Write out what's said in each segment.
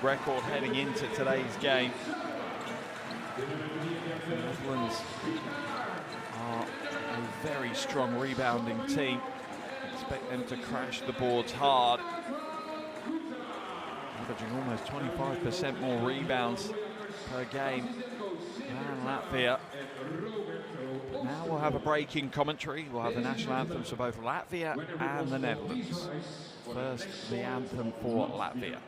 record heading into today's game. The Netherlands are a very strong rebounding team. Expect them to crash the boards hard, averaging almost 25% more rebounds per game than Latvia. But now we'll have a break in commentary. We'll have the national anthems for both Latvia and the Netherlands. First, the anthem for Latvia.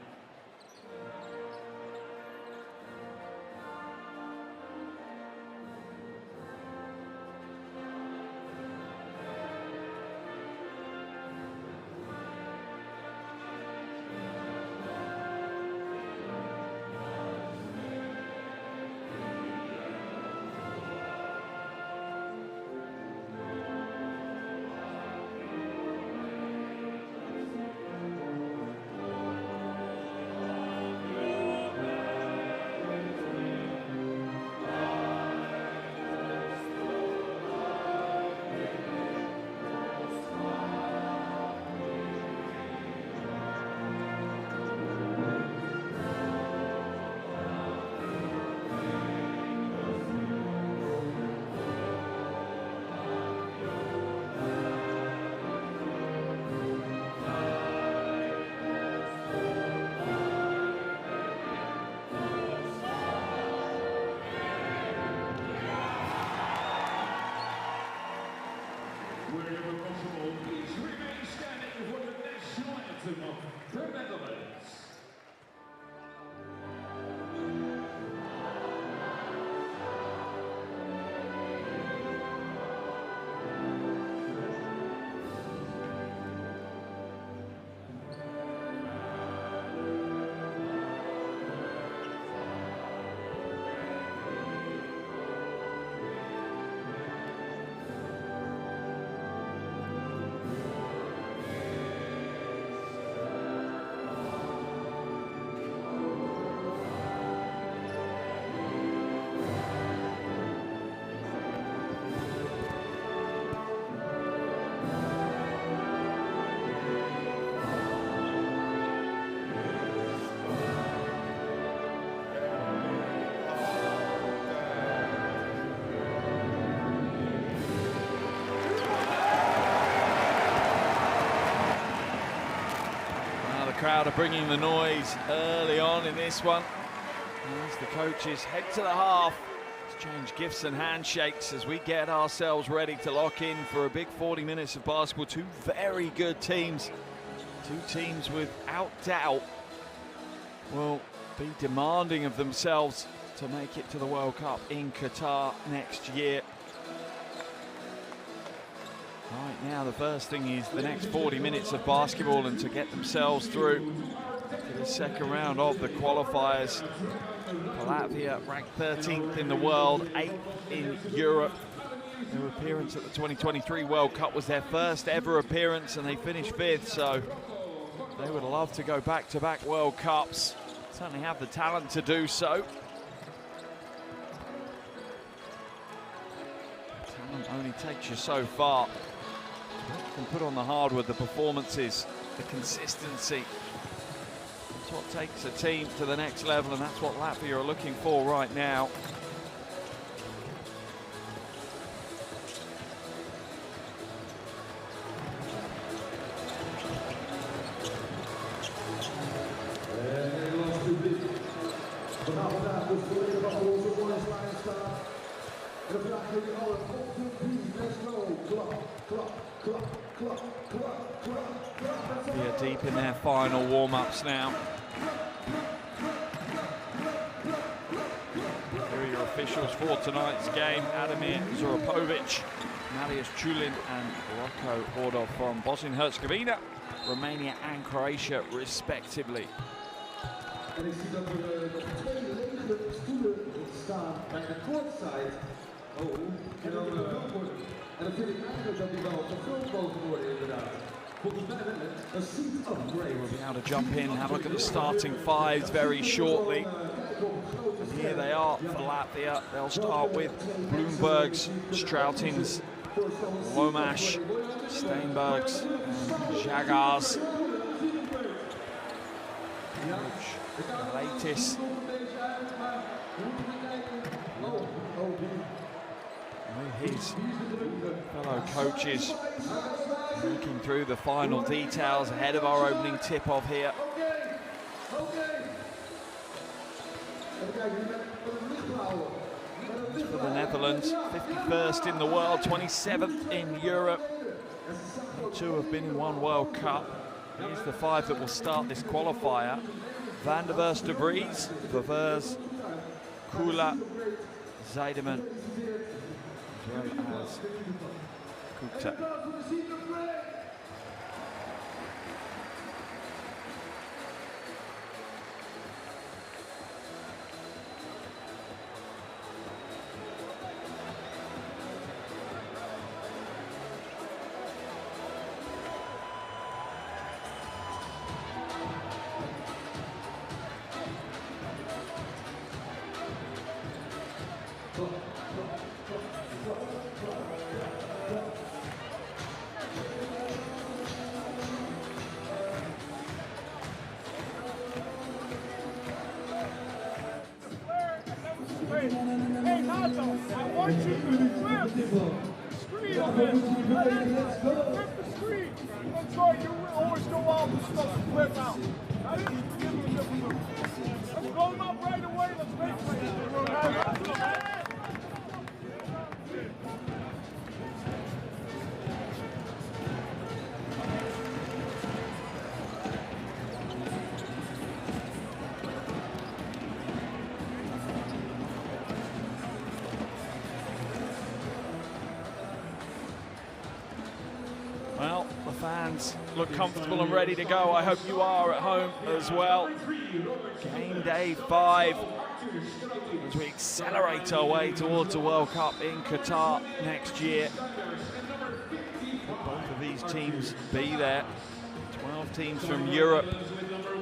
Wherever possible, please remain standing for the national anthem of the Netherlands. Crowd are bringing the noise early on in this one as the coaches head to the half. Exchange gifts and handshakes as we get ourselves ready to lock in for a big 40 minutes of basketball. Two very good teams, two teams without doubt will be demanding of themselves to make it to the World Cup in Qatar next year. Right now, the first thing is the next 40 minutes of basketball and to get themselves through to the second round of the qualifiers. Latvia ranked 13th in the world, 8th in Europe. Their appearance at the 2023 World Cup was their first ever appearance and they finished 5th, so they would love to go back-to-back World Cups. Certainly have the talent to do so. Talent only takes you so far. You can put on the hardwood, the performances, the consistency. That's what takes a team to the next level, and that's what Latvia are looking for right now. Latvia deep in their final warm-ups now. Here are your officials for tonight's game: Ademir Zurapovic, Marius Chulin and Rocco Hordov from Bosnia-Herzegovina, Romania and Croatia respectively. En ik zie dat er nog 2 lege stoelen staan bij de courtside. Oh, en dan gevuld worden. En dan vind ik eigenlijk dat die wel gevuld mogen worden inderdaad. Volgens mij een seat upgrade. We'll be able to jump in, have a look at the starting fives very shortly. And here they are for Latvia. They'll start with Bloombergs, Strautins, Lomash, Steinbergs, and Žagars. Status with his fellow coaches working through the final details ahead of our opening tip-off here. For the Netherlands, 51st in the world, 27th in Europe. Two have been in one World Cup. Here's the five that will start this qualifier. Van der Vers, De Vries, Ververs, Kula, Zeideman, as well as Kuta. Hey, Nato, I want you to flip the screen a bit. Flip the screen. That's right, you always go out with stuff to flip out. I didn't give you a different move. Let's blow them up right away. Let's make plays. Well, the fans look comfortable and ready to go. I hope you are at home as well. Game day 5 as we accelerate our way towards the World Cup in Qatar next year. Both of these teams be there. 12 teams from Europe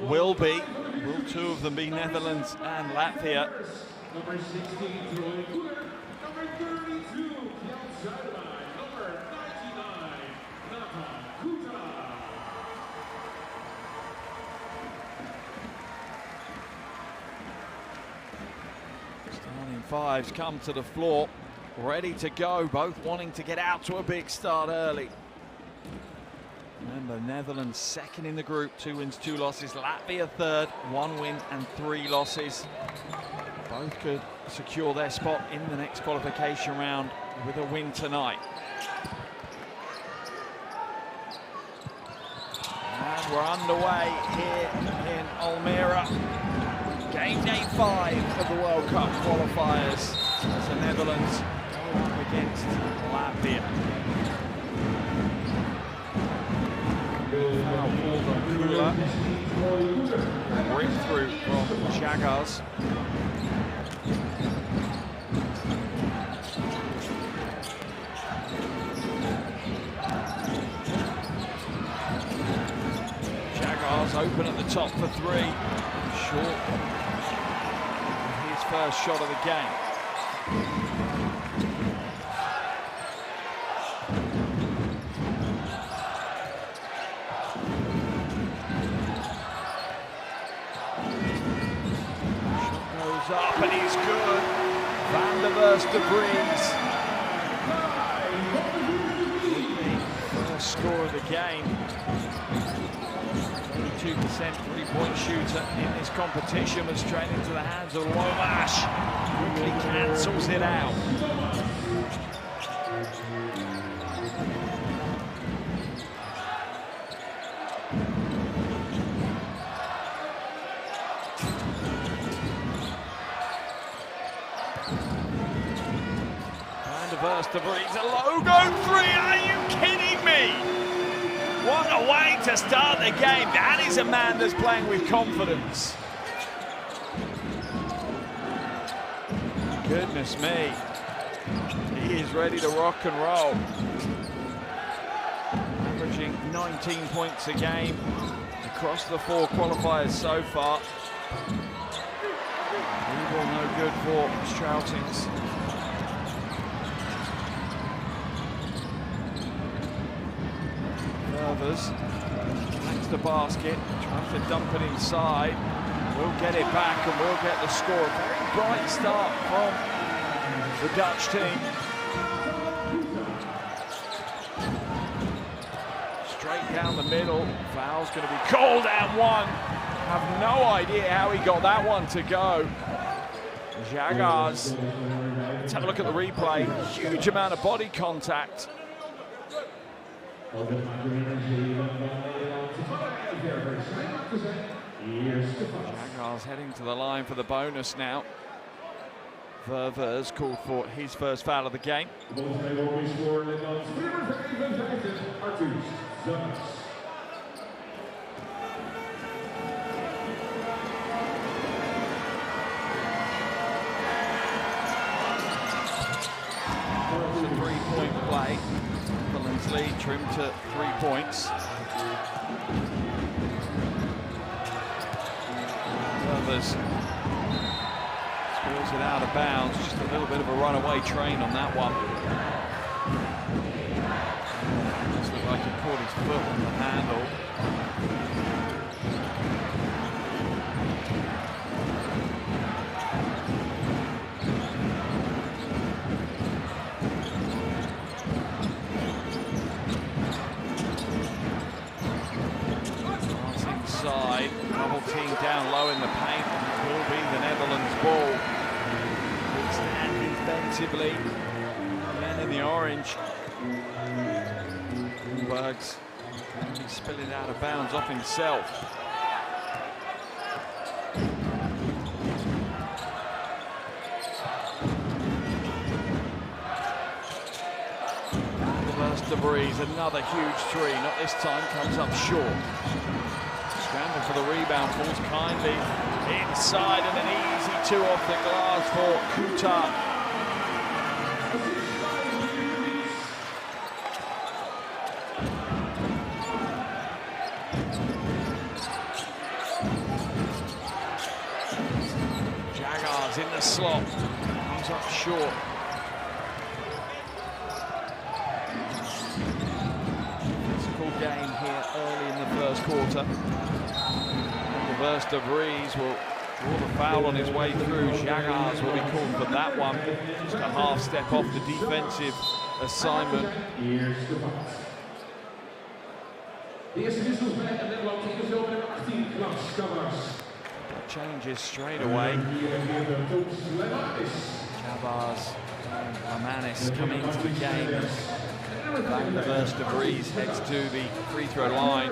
will be. Will 2 of them be Netherlands and Latvia? Number 16, number 32, number 99, Starting fives come to the floor, ready to go, both wanting to get out to a big start early. Remember, Netherlands second in the group, 2 wins, 2 losses. Latvia third, 1 win and 3 losses. Both could secure their spot in the next qualification round with a win tonight. And we're underway here in Almere. Game day 5 of the World Cup qualifiers as the Netherlands go up against Latvia. Foul called on Kula. Breakthrough from Jagas. Jagas open at the top for 3. Short. His first shot of the game. Up and he's good. Van der Vers, De Vries. First score of the game. 22% three-point shooter in this competition, was straight into the hands of Lomash. Quickly cancels it out. De Vries, a logo 3, are you kidding me? What a way to start the game. That is a man that's playing with confidence. Goodness me. He is ready to rock and roll. Averaging 19 points a game across the 4 qualifiers so far. All no good for Strautings. Ververs, next to basket, tries to dump it inside. We'll get it back and we'll get the score. A very bright start from the Dutch team. Straight down the middle. Foul's going to be called and one. Have no idea how he got that one to go. Jagars. Let's have a look at the replay. Huge amount of body contact. Jagars heading to the line for the bonus now. Verver's called for his first foul of the game. It's a three-point play. Netherlands lead trimmed to 3 points. Verver's scores it out of bounds. Just a little bit of a runaway train on that one. Just looked like he caught his foot on the handle. Inside, double team down low in the paint, and it will be the Netherlands ball. Good stand defensively. Men in the orange. Bergs he spilled it out of bounds off himself. The breeze, another huge three, not this time, comes up short. Scramble for the rebound, falls kindly inside, and an easy two off the glass for Kuta. Jagars in the slot, comes up short. Game here early in the first quarter. The burst of Rees will draw the foul on his way through. Jagars will be called for that one. Just a half step off the defensive assignment. Changes straight away. Chavaz and Lamanis coming into the game. Back the burst of Rees heads to the free throw line.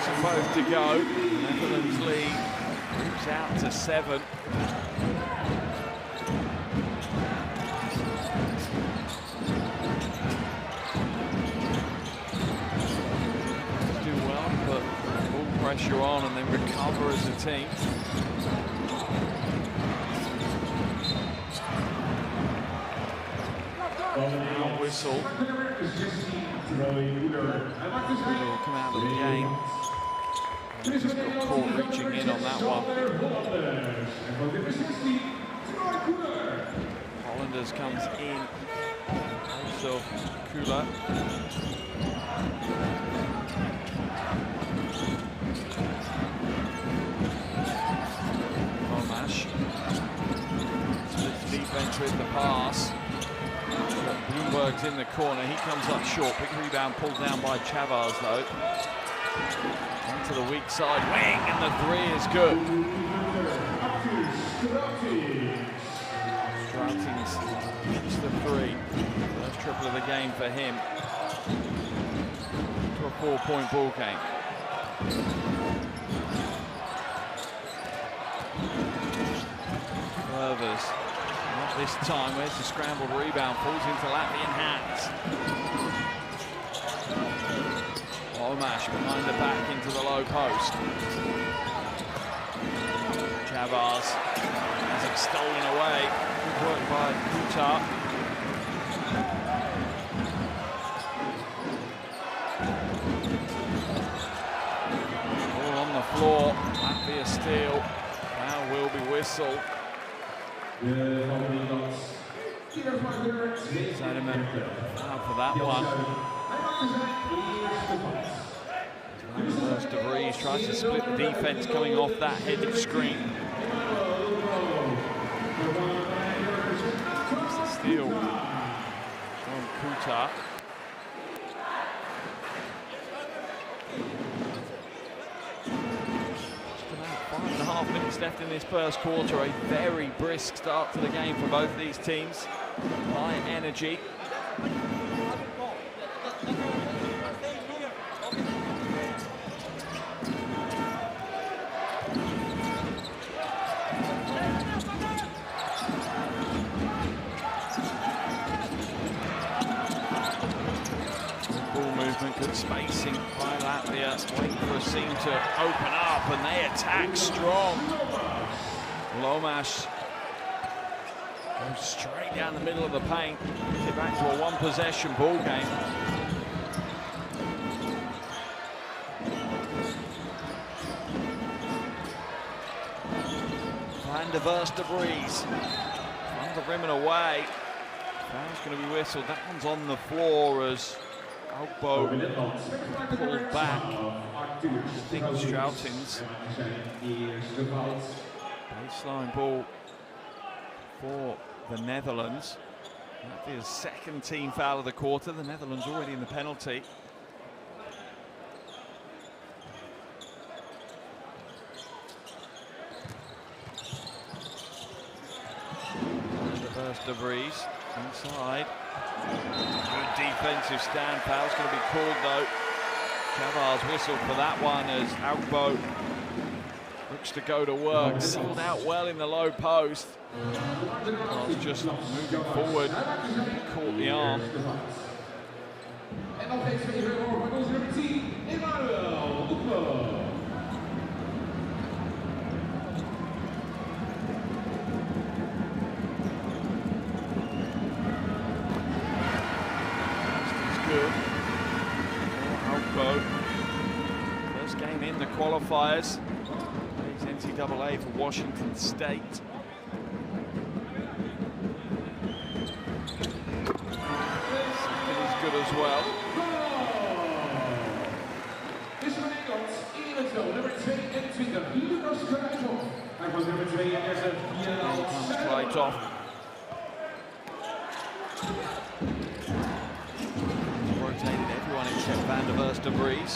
Supposed to go. Netherlands lead moves out to 7. Do well, put full pressure on and then recover as a team. Whistle. Will come out of the game. Just got caught reaching in on that one. Hollanders comes in. Also Kula. Omash. Splits defense with the pass. Bloomberg's in the corner. He comes up short. Big rebound pulled down by Chavaz though. To the weak side wing, and the three is good. Strautings hits the three. First triple of the game for him. To a 4-point ball game. Ververs. Not this time. Where's the scrambled rebound? Falls into Latvian hands. Omash behind the back into the low post. Chavaz has it stolen away. Good work by Kuta. steal. Foul will be whistled. Zaneman foul for that one. First DeVries tries to split the defense coming off that headed screen. It's a steal from Kuta. Just about 5.5 minutes left in this first quarter. A very brisk start to the game for both these teams. High energy. Good spacing by Latvia, waiting for a seam to open up, and they attack strong. Lomas goes straight down the middle of the paint, get back to a one-possession ball game. Van der DeVries from the rim and away. Foul's going to be whistled. That one's on the floor as Ogbo pulled back. I think Stroutins. Baseline ball for the Netherlands. Latvia's second team foul of the quarter. The Netherlands already in the penalty. First DeVries inside. Good defensive stand. Foul's going to be called though. Chavar's whistled for that one as Ogbo looks to go to work. Sealed out well in the low post. Chavar's just moving forward. Caught the arm. First game in the qualifiers. He's NCAA for Washington State. Second is good as well. Comes Kleithoff. Rotated everyone except Van der DeVries.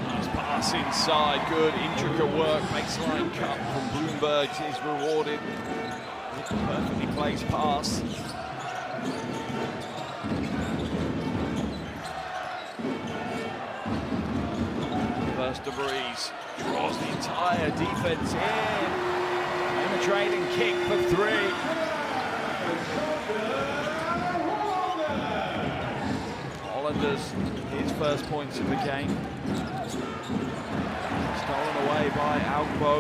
Nice pass inside, good intricate work. Baseline cut from Bloomberg is rewarded with a perfectly placed pass. DeVries draws the entire defense in. Penetrating kick for three. Hollanders, his first points of the game. Stolen away by Ogbo.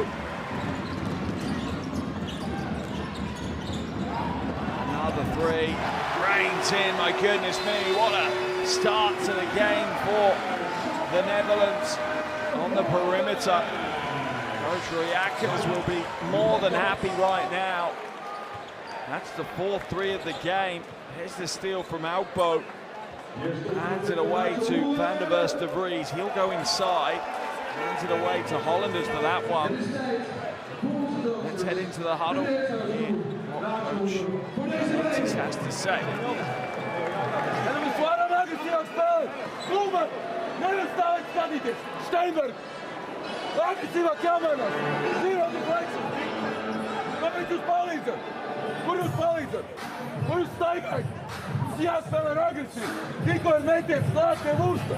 Another three. Rains in, my goodness me. What a start to the game for the Netherlands. On the perimeter, Coach Riakers will be more than happy right now. That's the 4th-3 of the game. Here's the steal from Ogbo. Hands it away to Van der DeVries. He'll go inside. Hands it away to Hollanders for that one. Let's head into the huddle. Hear what Coach Riakers has to say. Steinberg! Aggressiva kamera! Zero deflection! Dobri tu spalice! Koju spalice! Koju Steinberg! Ja spēlēju agresīvi! Tikko ir metiens klāt pie musta!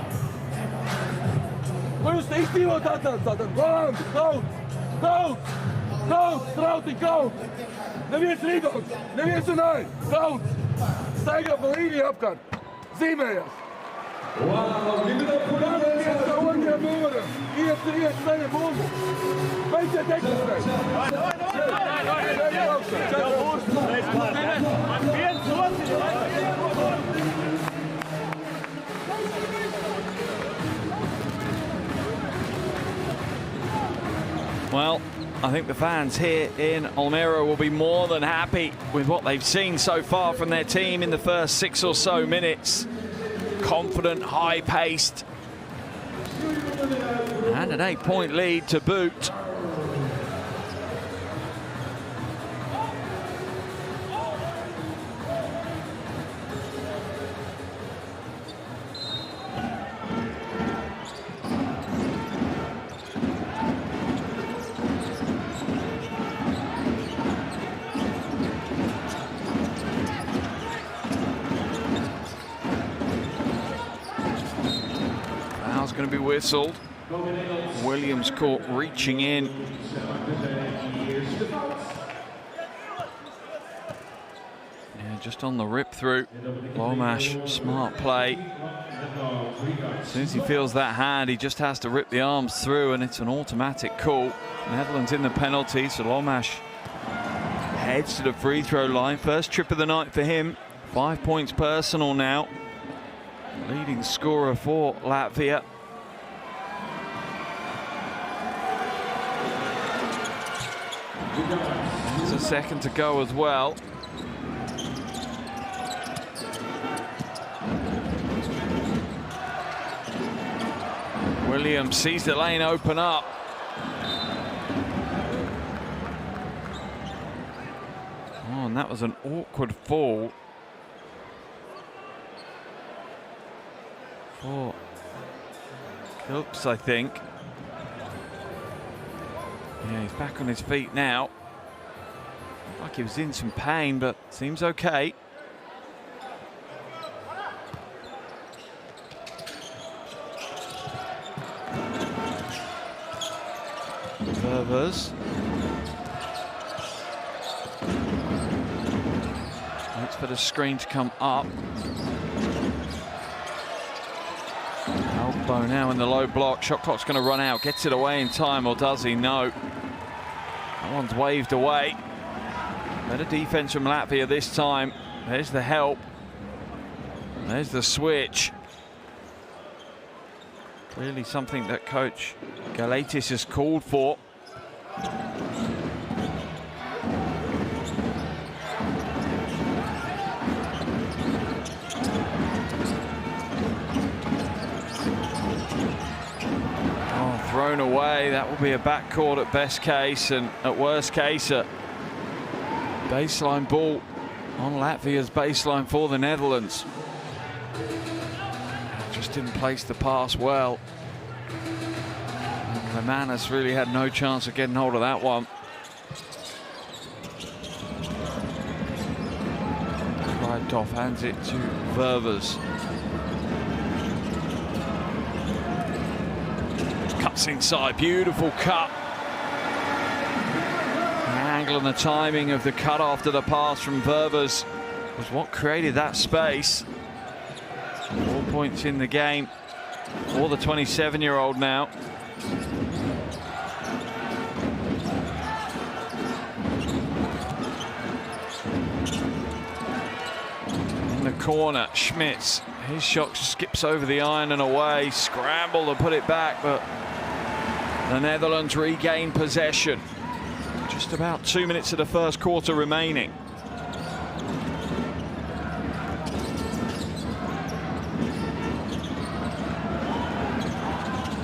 Ko jūs izdzīvot atnācāt? Komandu! Kaut! Strauti kaut! Neviens rīdots! Neviens runāja! Kaut! Staigā pa līniju apkārt! Zīmējās! Wow, give it up for the Well, I think the fans here in Almere will be more than happy with what they've seen so far from their team in the first 6 or so minutes. Confident, high-paced, and an 8-point lead to boot. Going to be whistled. Williams caught reaching in. Yeah, just on the rip through. Lomash, smart play. As soon as he feels that hand, he just has to rip the arms through, and it's an automatic call. Netherlands in the penalty, so Lomash heads to the free throw line. First trip of the night for him. 5 points personal now. Leading scorer for Latvia. There's a second to go as well. Williams sees the lane open up. Oh, and that was an awkward fall for Kilps, I think. Yeah, he's back on his feet now. Like he was in some pain, but seems okay. Ververs. Waits for the screen to come up. Elbow now in the low block. Shot clock's going to run out. Gets it away in time, or does he? No. That one's waved away. Better defense from Latvia this time. There's the help. There's the switch. Clearly something that coach Galaitis has called for. Thrown away. That will be a backcourt at best case, and at worst case a baseline ball on Latvia's baseline for the Netherlands. Just didn't place the pass well. And Lemanis really had no chance of getting hold of that one. Krajtov hands it to Ververs. Cuts inside, beautiful cut. The angle and the timing of the cut after the pass from Ververs was what created that space. 4 points in the game for the 27-year-old now. In the corner, Schmitz, his shot skips over the iron and away. Scramble to put it back, but the Netherlands regain possession. Just about 2 minutes of the first quarter remaining.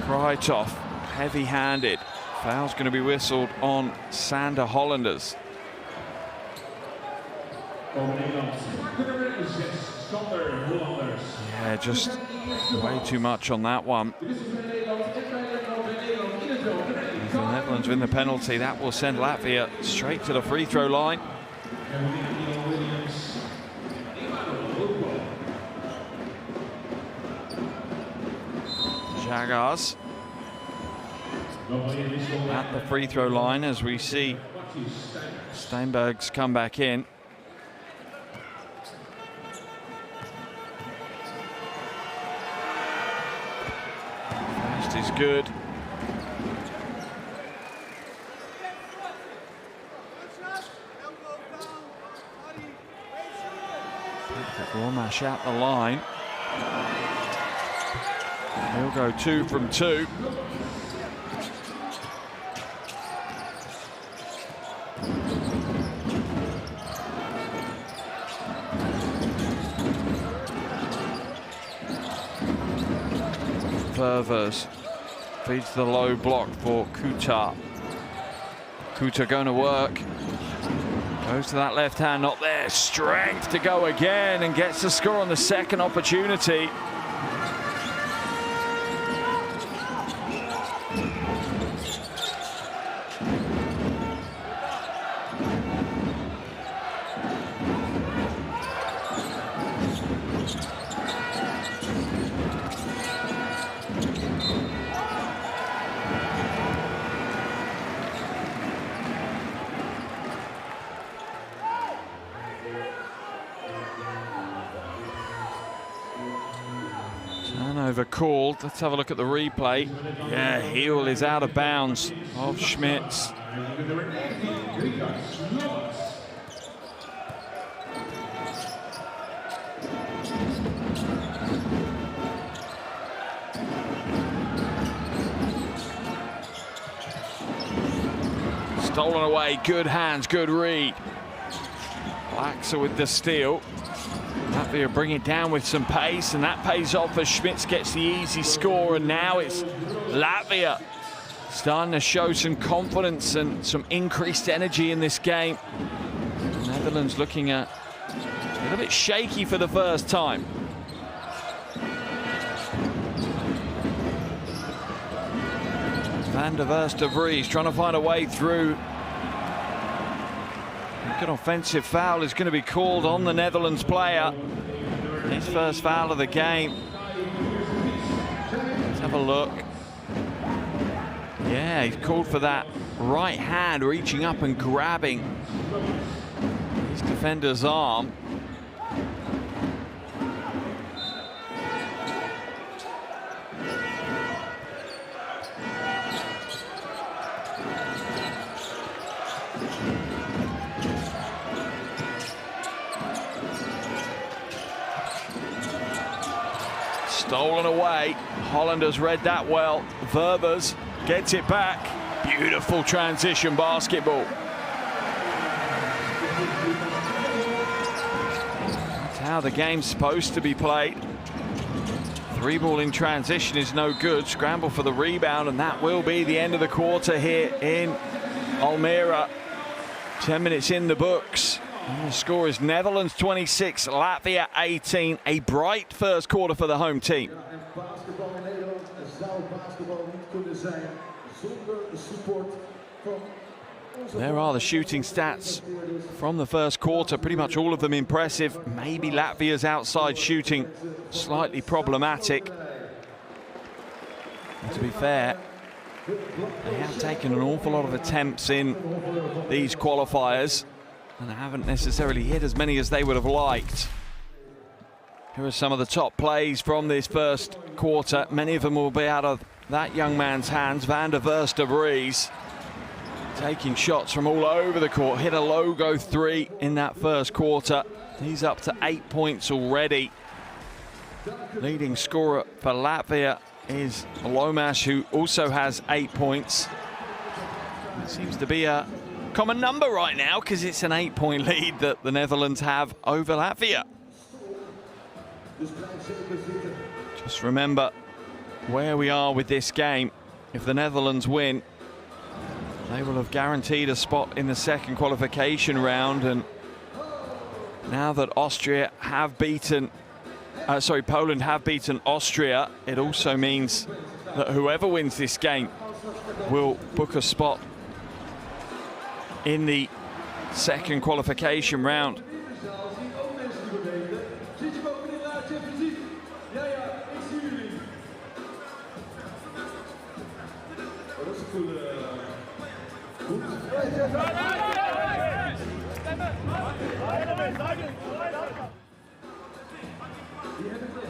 Krajtov, heavy-handed. Foul's going to be whistled on Sander Hollanders. Yeah, just way too much on that one. If the Netherlands win the penalty, that will send Latvia straight to the free throw line. Jagars at the free throw line as we see Steinberg's come back in. is good. Gormash out the line. He'll go 2 from 2. Ververs feeds the low block for Kuta. Kuta going to work. Goes to that left hand, not there. Strength to go again and gets the score on the second opportunity. Turnover called. Let's have a look at the replay. Yeah, heel is out of bounds of Schmitz. Stolen away, good hands, good read. Laxa with the steal. Latvia bring it down with some pace, and that pays off as Schmitz gets the easy score, and now it's Latvia starting to show some confidence and some increased energy in this game. The Netherlands looking a little bit shaky for the first time. Van der Verst de Vries trying to find a way through. An offensive foul is going to be called on the Netherlands player. His first foul of the game. Let's have a look. Yeah, he's called for that right hand reaching up and grabbing his defender's arm. Stolen away. Holland has read that well. Verbers gets it back. Beautiful transition basketball. That's how the game's supposed to be played. 3-ball in transition is no good. Scramble for the rebound, and that will be the end of the quarter here in Almere. 10 minutes in the books. And the score is Netherlands 26, Latvia 18. A bright first quarter for the home team. There are the shooting stats from the first quarter, pretty much all of them impressive. Maybe Latvia's outside shooting slightly problematic. And to be fair, they have taken an awful lot of attempts in these qualifiers and haven't necessarily hit as many as they would have liked. Here are some of the top plays from this first quarter. Many of them will be out of that young man's hands. Van der Verst de Vries taking shots from all over the court. Hit a logo 3 in that first quarter. He's up to 8 points already. Leading scorer for Latvia is Lomash, who also has 8 points. It seems to be a common number right now because it's an 8-point lead that the Netherlands have over Latvia. Just remember where we are with this game. If the Netherlands win, they will have guaranteed a spot in the second qualification round, and now that Poland have beaten Austria, it also means that whoever wins this game will book a spot in the second qualification round.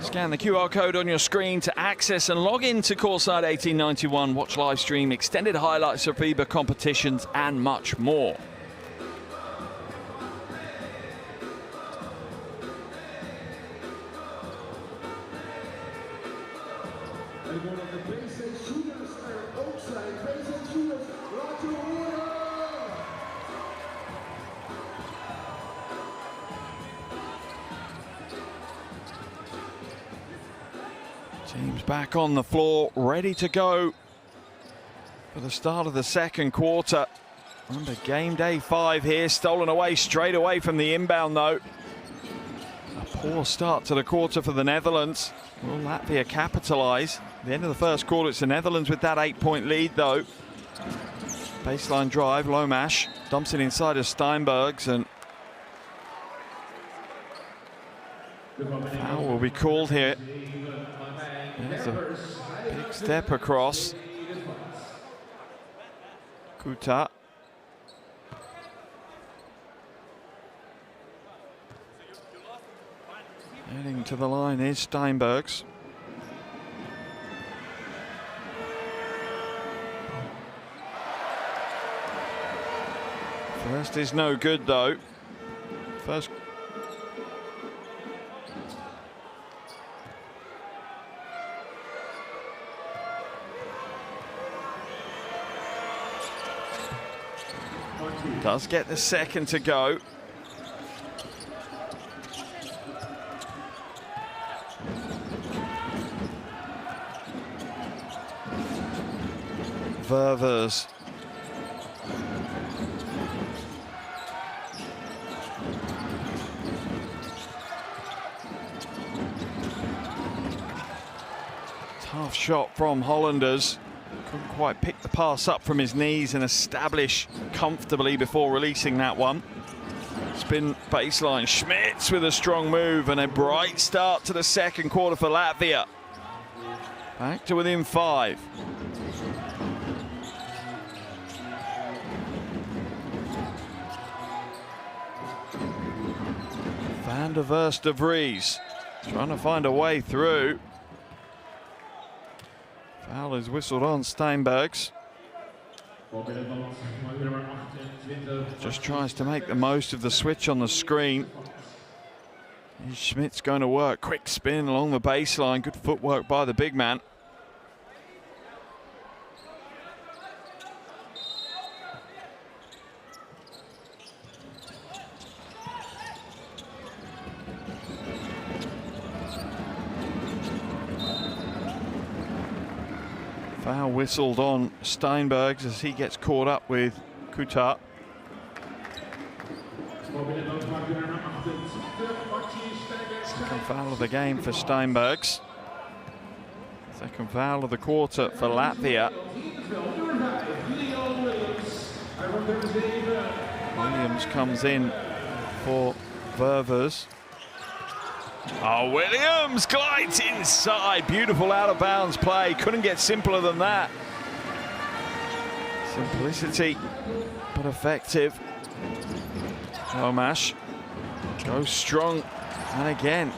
Scan the QR code on your screen to access and log in to Courtside 1891. Watch live stream, extended highlights of FIBA competitions and much more. Teams back on the floor, ready to go for the start of the second quarter. Under game day 5 here, stolen away straight away from the inbound though. A poor start to the quarter for the Netherlands. Will Latvia capitalise? At the end of the first quarter, it's the Netherlands with that 8-point lead though. Baseline drive, Lomash dumps it inside of Steinbergs, and foul will be called here. There's a big step across. Kuta. Heading to the line is Steinbergs. First is no good though. First. Does get the second to go. Ververs. Tough shot from Hollanders. Couldn't quite pick the pass up from his knees and establish comfortably before releasing that one. Spin baseline. Schmitz with a strong move and a bright start to the second quarter for Latvia. Back to within 5. Van der Verst de Vries trying to find a way through. Foul is whistled on Steinbergs. Just tries to make the most of the switch on the screen. Schmidt's going to work. Quick spin along the baseline. Good footwork by the big man. Foul whistled on Steinbergs as he gets caught up with Kuta. Second foul of the game for Steinbergs. Second foul of the quarter for Latvia. Williams comes in for Ververs. Oh, Williams glides inside. Beautiful out of bounds play. Couldn't get simpler than that. Simplicity, but effective. Lomash goes strong. And again,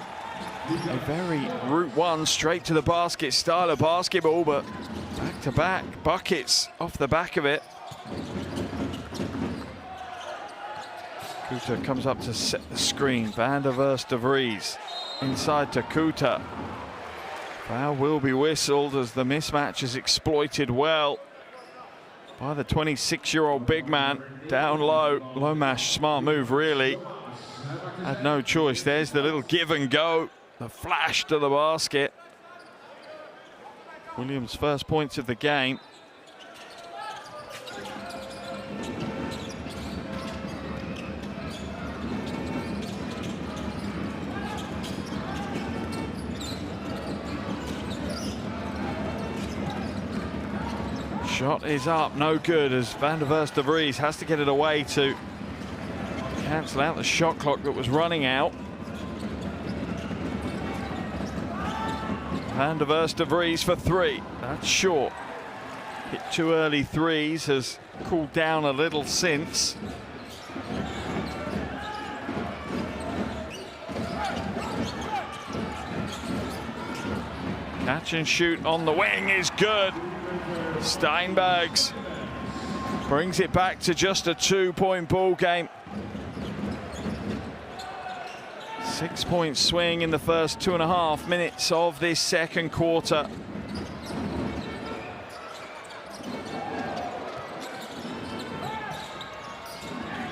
a very Route 1 straight to the basket style of basketball, but back-to-back buckets off the back of it. Kuta comes up to set the screen. Van der Verst de Vries inside to Kuta. Foul will be whistled as the mismatch is exploited well by the 26-year-old big man. Down low, Lomash, smart move really. Had no choice. There's the little give and go, the flash to the basket. Williams' first points of the game. Shot is up, no good, as Van der Verst de Vries has to get it away to cancel out the shot clock that was running out. Van der Verst de Vries for 3. That's short. Hit 2 early threes, has cooled down a little since. Catch and shoot on the wing is good. Steinbergs brings it back to just a 2-point ball game. 6-point swing in the first 2.5 minutes of this second quarter.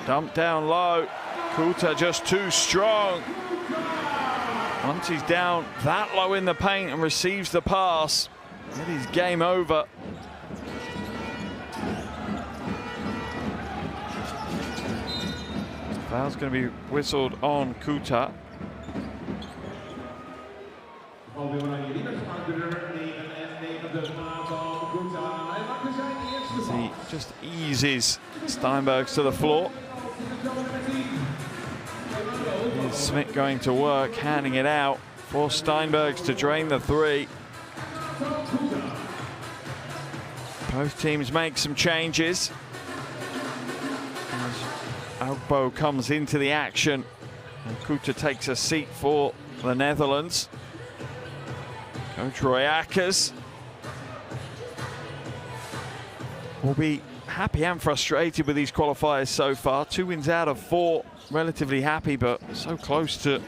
Dumped down low. Kuta just too strong. Once he's down that low in the paint and receives the pass, it is game over. Foul's going to be whistled on Kuta. He just eases Steinbergs to the floor. Here's Smith going to work, handing it out for Steinbergs to drain the three. Both teams make some changes. Agbo comes into the action and Kuta takes a seat for the Netherlands. Coach Roy Ackers will be happy and frustrated with these qualifiers so far. 2 wins out of 4, relatively happy, but so close to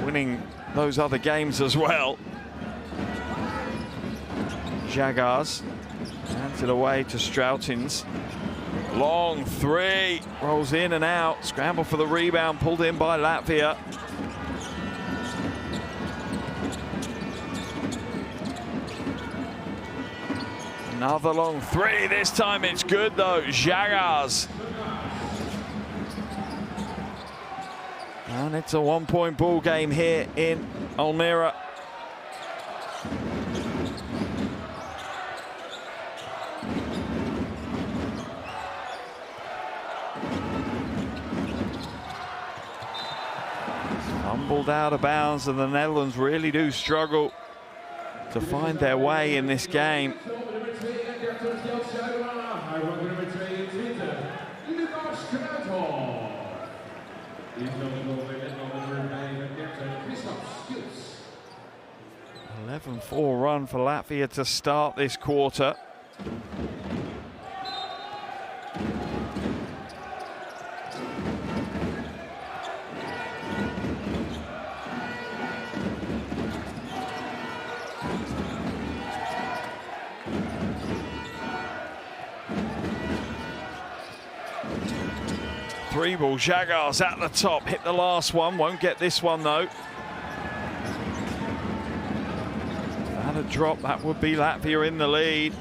winning those other games as well. Jagars hands it away to Strautins. Long three, rolls in and out, scramble for the rebound, pulled in by Latvia. Another long three, this time it's good though, Jagars. And it's a 1-point ball game here in Almere. Fumbled out of bounds, and the Netherlands really do struggle to find their way in this game. An 11-4 run for Latvia to start this quarter. Three ball, Jagars at the top, hit the last one, won't get this one though. And a drop, that would be Latvia in the lead.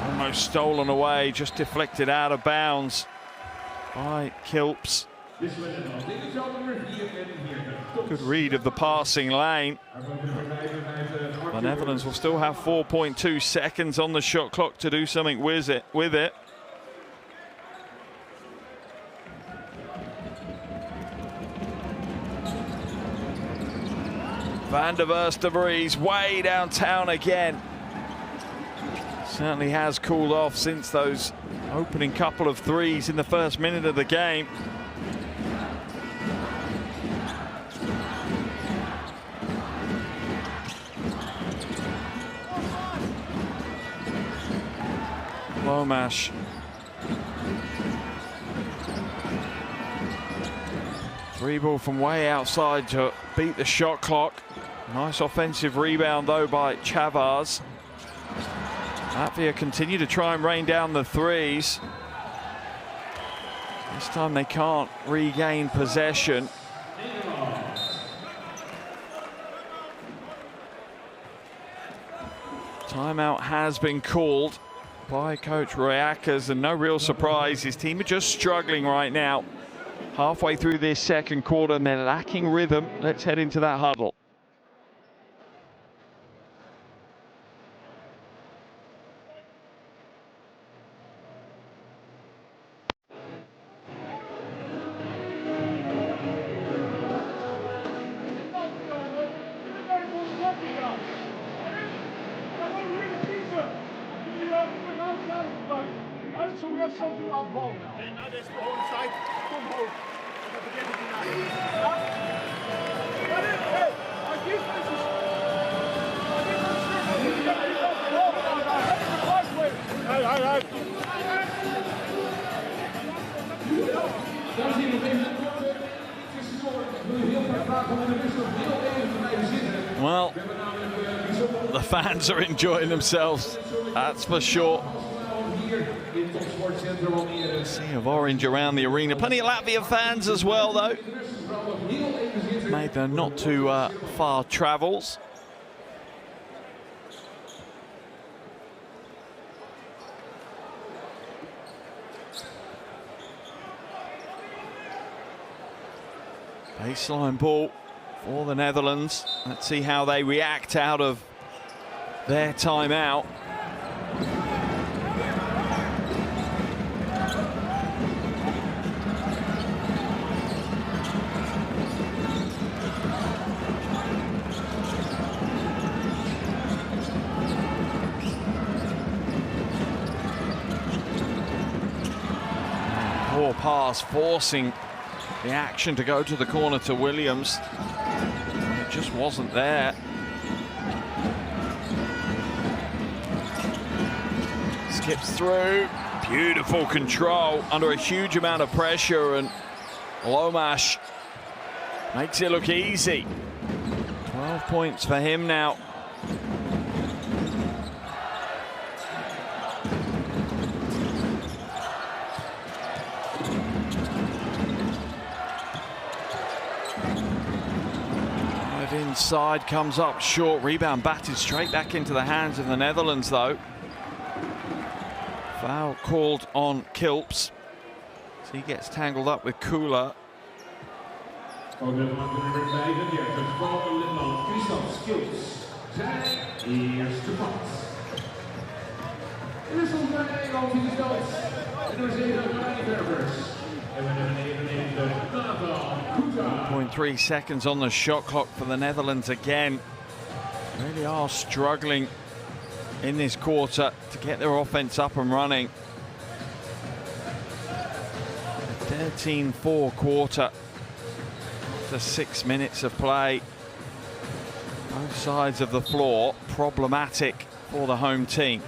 Almost stolen away, just deflected out of bounds by Kilps. Good read of the passing lane. The Netherlands will still have 4.2 seconds on the shot clock to do something with it. Van der Vries way downtown again. Certainly has cooled off since those opening couple of threes in the first minute of the game. Lomash. Three ball from way outside to beat the shot clock. Nice offensive rebound though by Chavars. Latvia continue to try and rain down the threes. This time they can't regain possession. Timeout has been called by Coach Roy Ackers, and no real surprise, his team are just struggling right now. Halfway through this second quarter and they're lacking rhythm. Let's head into that huddle. Also, we have something afbouwen. En nou, dit is gewoon site. Kom hoog. En dan begint het hierna. Ja? Hey, als die mensen... Hey. Dames en heren, even een korte tussendoor. Ik wil je heel graag vragen om in de rust nog heel even te blijven zitten. Well, the fans are enjoying themselves, that's for sure. Sea of orange around the arena. Plenty of Latvia fans as well, though. Made the not too far travels. Baseline ball for the Netherlands. Let's see how they react out of their timeout. Poor pass, forcing the action to go to the corner to Williams. It just wasn't there. Skips through. Beautiful control under a huge amount of pressure, and Lomash makes it look easy. 12 points for him now. Inside, comes up short, rebound batted straight back into the hands of the Netherlands, though. Foul called on Kilps. So he gets tangled up with Kula. .3 seconds on the shot clock for the Netherlands again. Really are struggling in this quarter to get their offense up and running. A 13-4 quarter after 6 minutes of play. Both sides of the floor problematic for the home team.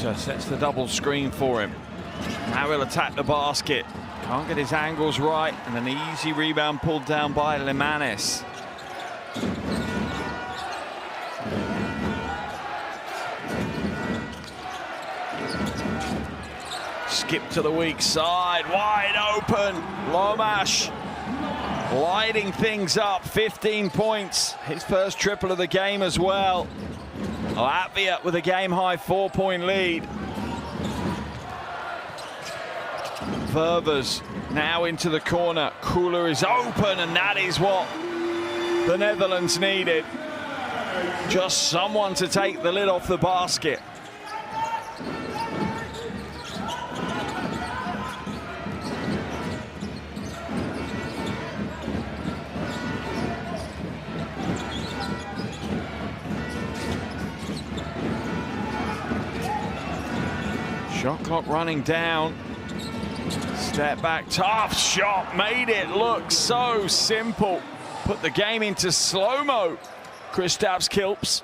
Kuta sets the double screen for him. Now he'll attack the basket. Can't get his angles right, and an easy rebound pulled down by Limanis. Skip to the weak side, wide open. Lomash lighting things up, 15 points. His first triple of the game as well. Latvia with a game-high 4-point lead. Ververs now into the corner. Kula is open, and that is what the Netherlands needed. Just someone to take the lid off the basket. Shot clock running down. Step back, tough shot, made it look so simple. Put the game into slow-mo, Kristaps Kilps.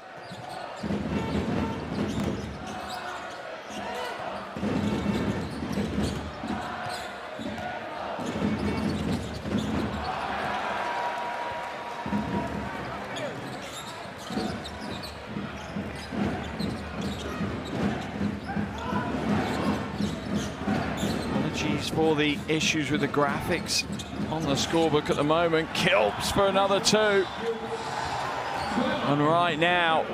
For the issues with the graphics on the scorebook at the moment. Kilps for another 2. And right now,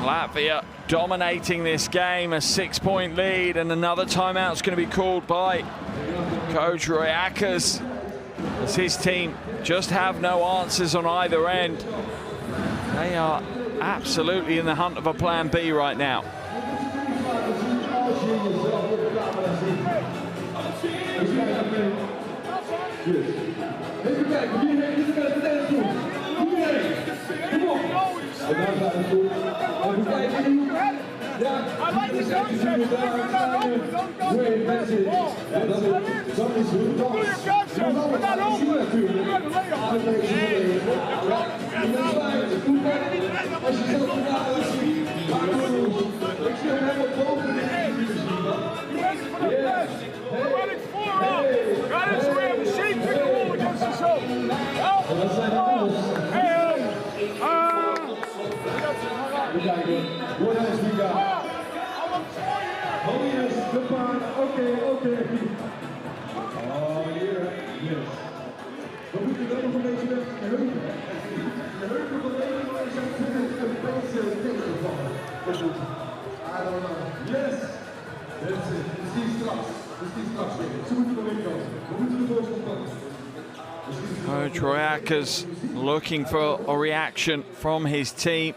Latvia dominating this game, a 6-point lead, and another timeout's going to be called by Coach Royakas. as his team just have no answers on either end. They are absolutely in the hunt of a plan B right now. I like the concept. You're not open. Don't go to the ball. Do your concept. We're not open. You got to lay off. We're running 4 up. Got it, so we have a shape pick and roll against the show. What else we got? Oh yes, the bond. Okay. Oh yeah, yes. Wat moet je dan nog een beetje met geheugen? Geheugen van Nederland zijn een beetje tegengevallen. I don't know. Yes. That's it. Dus die straks weer. Ze moeten er weer komen. We moeten de voorsprong pakken. Coach Royakas looking for a reaction from his team.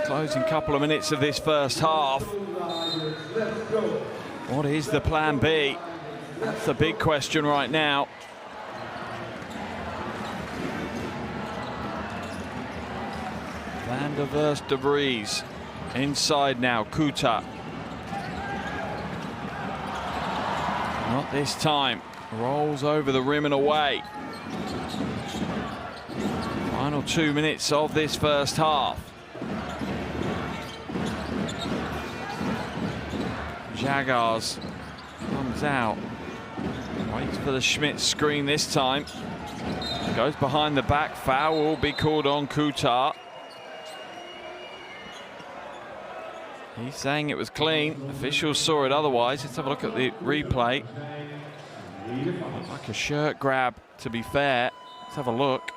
Closing couple of minutes of this first half. What is the plan B? That's the big question right now. Van der Verst de Vries inside now. Kuta. Not this time. Rolls over the rim and away. Final 2 minutes of this first half. Jaggars comes out, waits for the Schmidt screen this time, goes behind the back. Foul will be called on Kuta. He's saying it was clean. Officials saw it otherwise. Let's have a look at the replay. Like a shirt grab, to be fair. Let's have a look.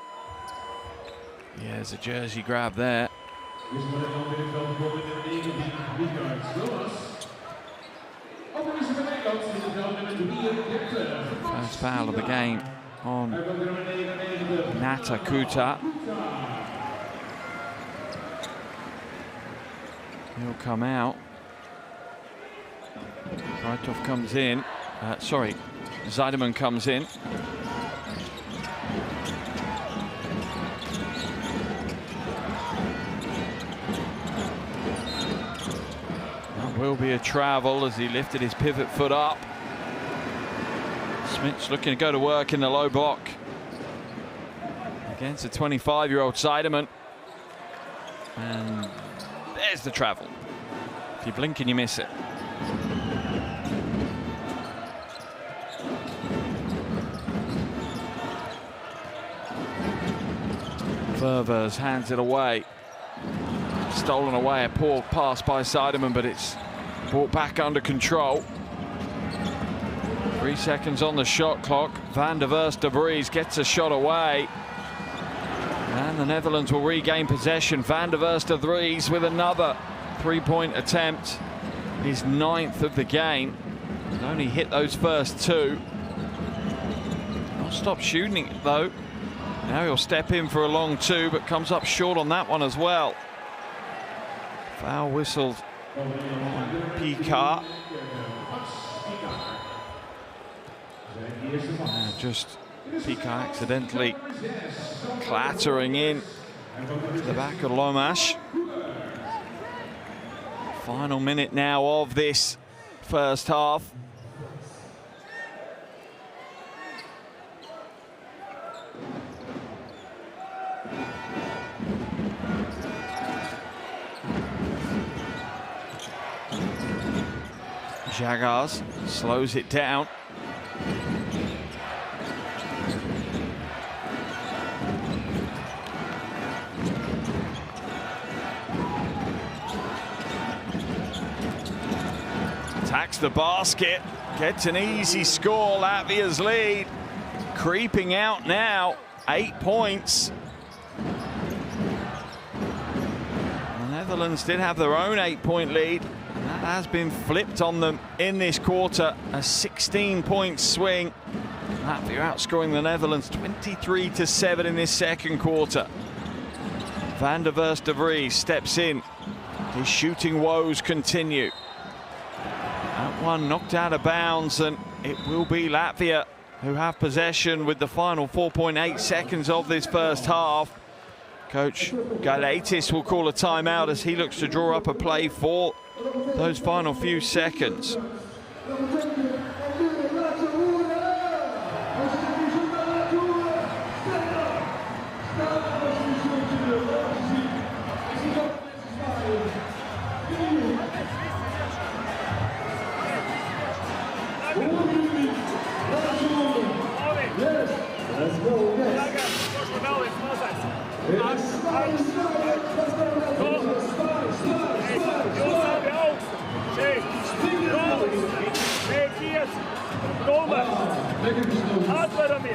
Yeah, there's a jersey grab there. First foul of the game on Nata Kuta. He'll come out. Breithoff comes in. Sorry, Zeideman comes in. That will be a travel as he lifted his pivot foot up. Smith's looking to go to work in the low block against a 25-year-old Zeideman. And there's the travel. If you blink and you miss it. Ververs hands it away. Stolen away, a poor pass by Zeideman, but it's brought back under control. 3 seconds on the shot clock. Van der Verst de Vries gets a shot away. And the Netherlands will regain possession. Van der Verst de Vries with another three-point attempt. His 9th of the game. He's only hit those first 2. Not stop shooting it though. Now he'll step in for a long 2, but comes up short on that one as well. Foul whistled on Picard. Just Picard accidentally clattering in to the back of Lomash. Final minute now of this first half. Jaggars slows it down. Attacks the basket, gets an easy score. Latvia's lead creeping out now, 8 points. The Netherlands did have their own 8-point lead. That has been flipped on them in this quarter. A 16-point swing. Latvia outscoring the Netherlands 23-7 in this second quarter. Van der Verst de Vries steps in. His shooting woes continue. That one knocked out of bounds, and it will be Latvia who have possession with the final 4.8 seconds of this first half. Coach Galaitis will call a timeout as he looks to draw up a play for those final few seconds. Atveramies,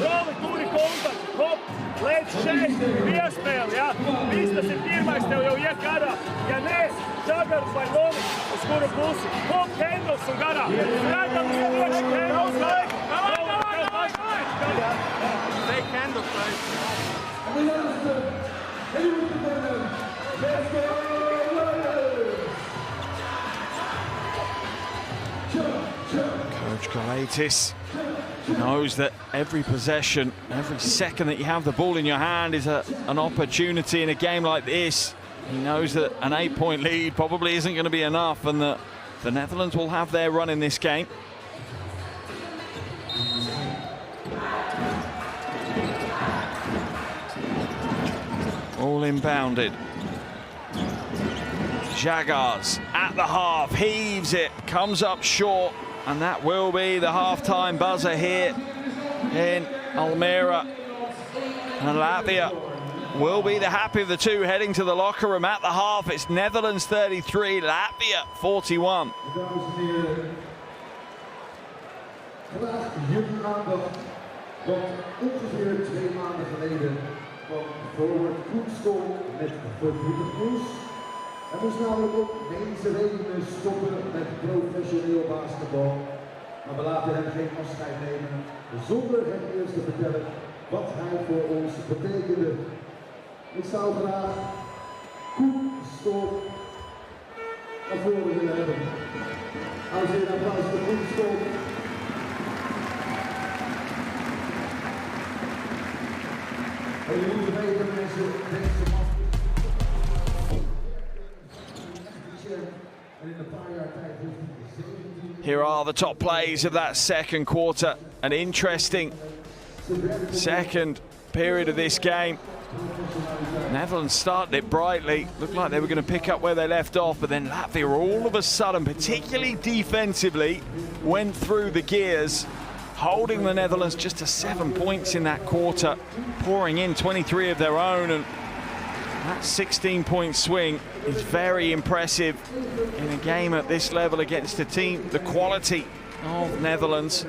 roli, kuri kontakti, hop, lec šeit, piespēli, jā. Viss tas ir pirmais, tev jau iet garā. Ja nē, Žagars vai Lonis, uz kuru pusi. Hop, Hendels un garā. Redzam, Hendels, laik. Fake Hendels, laik. Coach Galaitis knows that every possession, every second that you have the ball in your hand is an opportunity in a game like this. He knows that an 8-point lead probably isn't going to be enough, and that the Netherlands will have their run in this game. All inbounded. Žagars at the half, heaves it, comes up short, and that will be the half-time buzzer here in Almere. And Latvia will be the happy of the two heading to the locker room at the half. It's Netherlands 33, Latvia 41. Hij moest namelijk ook medische redenen stoppen met professioneel basketbal. Maar we laten hem geen afscheid nemen zonder hem eerst te vertellen wat hij voor ons betekende. Ik zou graag Koen Stolp naar voren willen hebben. Dames en heren, applaus voor Koen Stolp. En jullie moeten weten, mensen, deze man. Here are the top plays of that second quarter. An interesting second period of this game. Netherlands started it brightly. Looked like they were going to pick up where they left off, but then Latvia all of a sudden, particularly defensively, went through the gears, holding the Netherlands just to 7 points in that quarter, pouring in 23 of their own, and that 16-point swing is very impressive in a game at this level against a team the quality of Netherlands.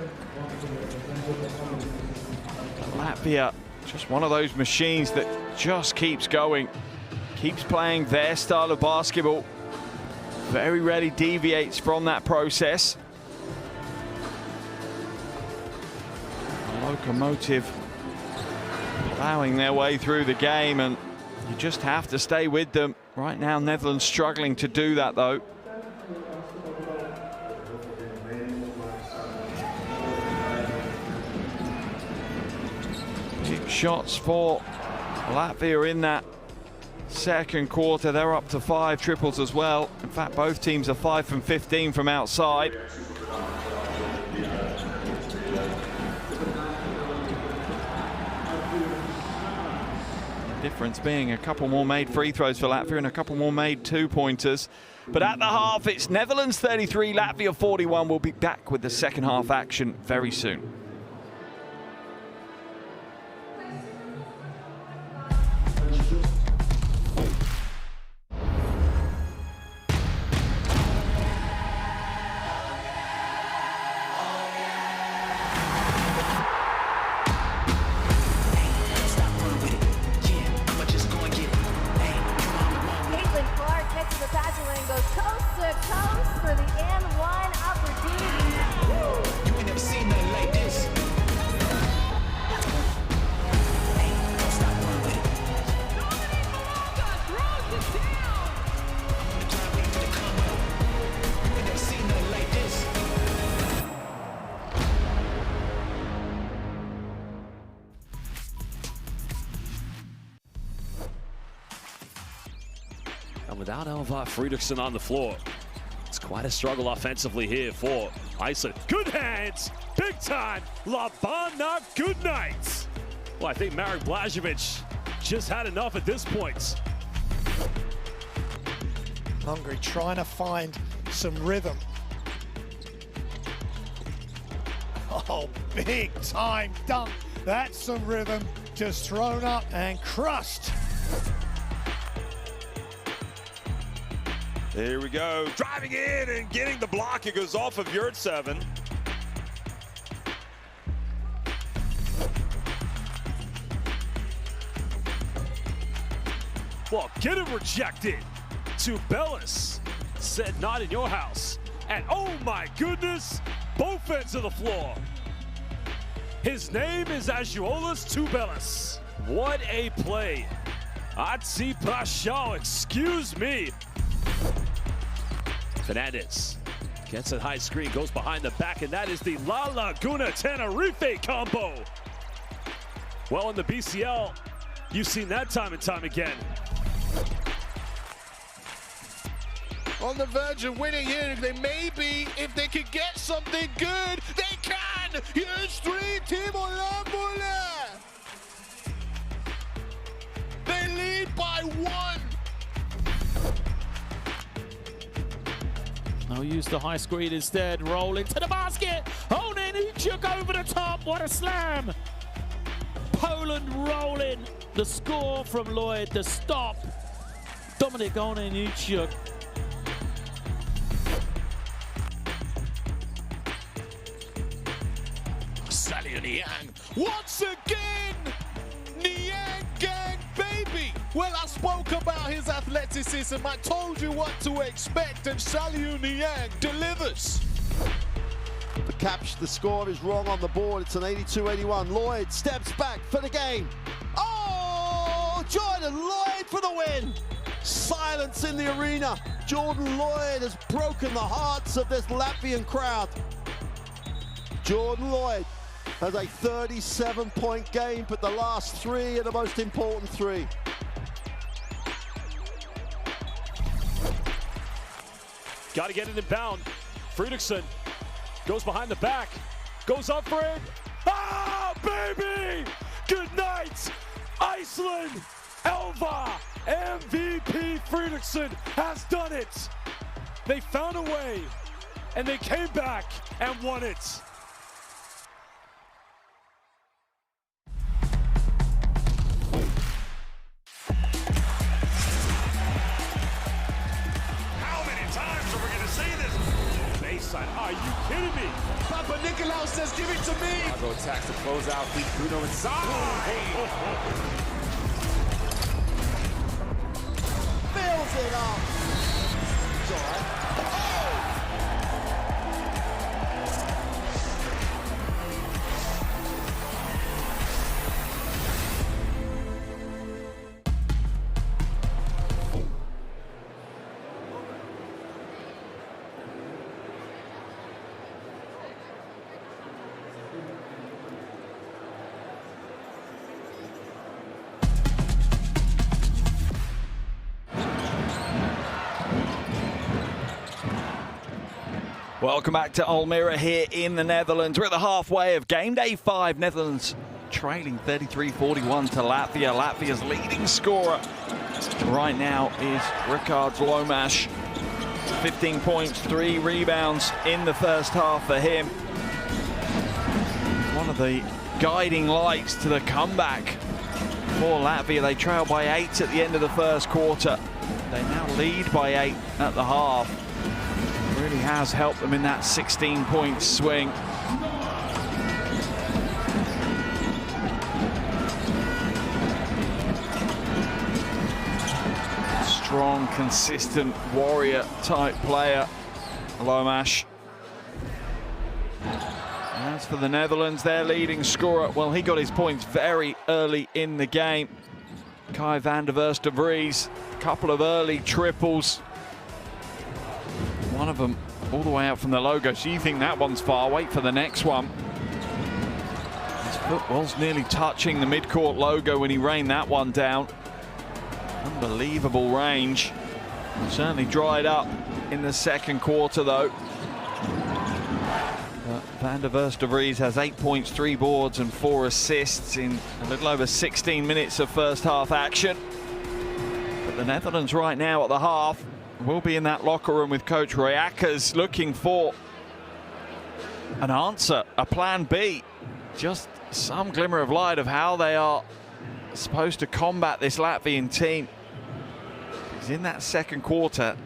Latvia, just one of those machines that just keeps going, keeps playing their style of basketball, very rarely deviates from that process. A locomotive plowing their way through the game, and you just have to stay with them. Right now, Netherlands struggling to do that, though. Big shots for Latvia in that second quarter. They're up to 5 triples as well. In fact, both teams are 5 from 15 from outside. Difference being a couple more made free throws for Latvia and a couple more made 2-pointers. But at the half, it's Netherlands 33, Latvia 41. We'll be back with the second half action very soon. For the N1 opportunity. You ain't never seen nothing like this. And without Elvar Fredriksson on the floor, it's quite a struggle offensively here for Iceland. Good hands, big time, Labana, good night. Well, I think Marek Blažević just had enough at this point. Hungary trying to find some rhythm. Oh, big time dunk. That's some rhythm. Just thrown up and crushed. Here we go, driving in and getting the block. It goes off of Yurtseven. Well, get it rejected. To Bellis, said not in your house. And oh my goodness, both ends of the floor. His name is Azuolas Tubelis. What a play. Atsi Pashao, excuse me. Fernandez gets a high screen, goes behind the back, and that is the La Laguna Tenerife combo. Well, in the BCL, you've seen that time and time again. On the verge of winning here, they may be, if they could get something good, they can! Here's 3, Timo Lambola! They lead by 1! They'll use the high screen instead, roll into the basket! Onenichuk over the top, what a slam! Poland rolling, the score from Lloyd, the stop. Dominik Onenichuk. Saliu Niang, once again! Niang gang, baby! Well, I spoke about his athleticism. I told you what to expect, and Saliu Niang delivers. The score is wrong on the board. It's an 82-81. Lloyd steps back for the game. Oh, Jordan Lloyd for the win. Silence in the arena. Jordan Lloyd has broken the hearts of this Latvian crowd. Jordan Lloyd has a 37-point game, but the last 3 are the most important 3. Got to get it in bound. Fredriksson goes behind the back, goes up for it. Ah, baby! Good night, Iceland! Elva, MVP Fredriksson has done it. They found a way, and they came back and won it. Are you kidding me? Papa Nicolau says, give it to me. I'll go attacks to close out. Keep Bruno inside. Fills it up. It's all right. Welcome back to Almere here in the Netherlands. We're at the halfway of game day 5. Netherlands trailing 33-41 to Latvia. Latvia's leading scorer right now is Rikārds Lomaš. 15 points, 3 rebounds in the first half for him. One of the guiding lights to the comeback for Latvia. They trail by 8 at the end of the first quarter. They now lead by 8 at the half. Really has helped them in that 16-point swing. Strong, consistent warrior type player, Lomaš. As for the Netherlands, their leading scorer, well, he got his points very early in the game. Kai van der Verst de Vries, a couple of early triples. One of them all the way out from the logo, so you think that one's far. Wait for the next one. His foot was nearly touching the midcourt logo when he rained that one down. Unbelievable range. Certainly dried up in the second quarter, though. Van der Vries has 8 points, 3 boards and 4 assists in a little over 16 minutes of first half action. But the Netherlands right now at the half will be in that locker room with coach Roy Akkers, looking for an answer, a plan B, just some glimmer of light of how they are supposed to combat this Latvian team. Because in that second quarter,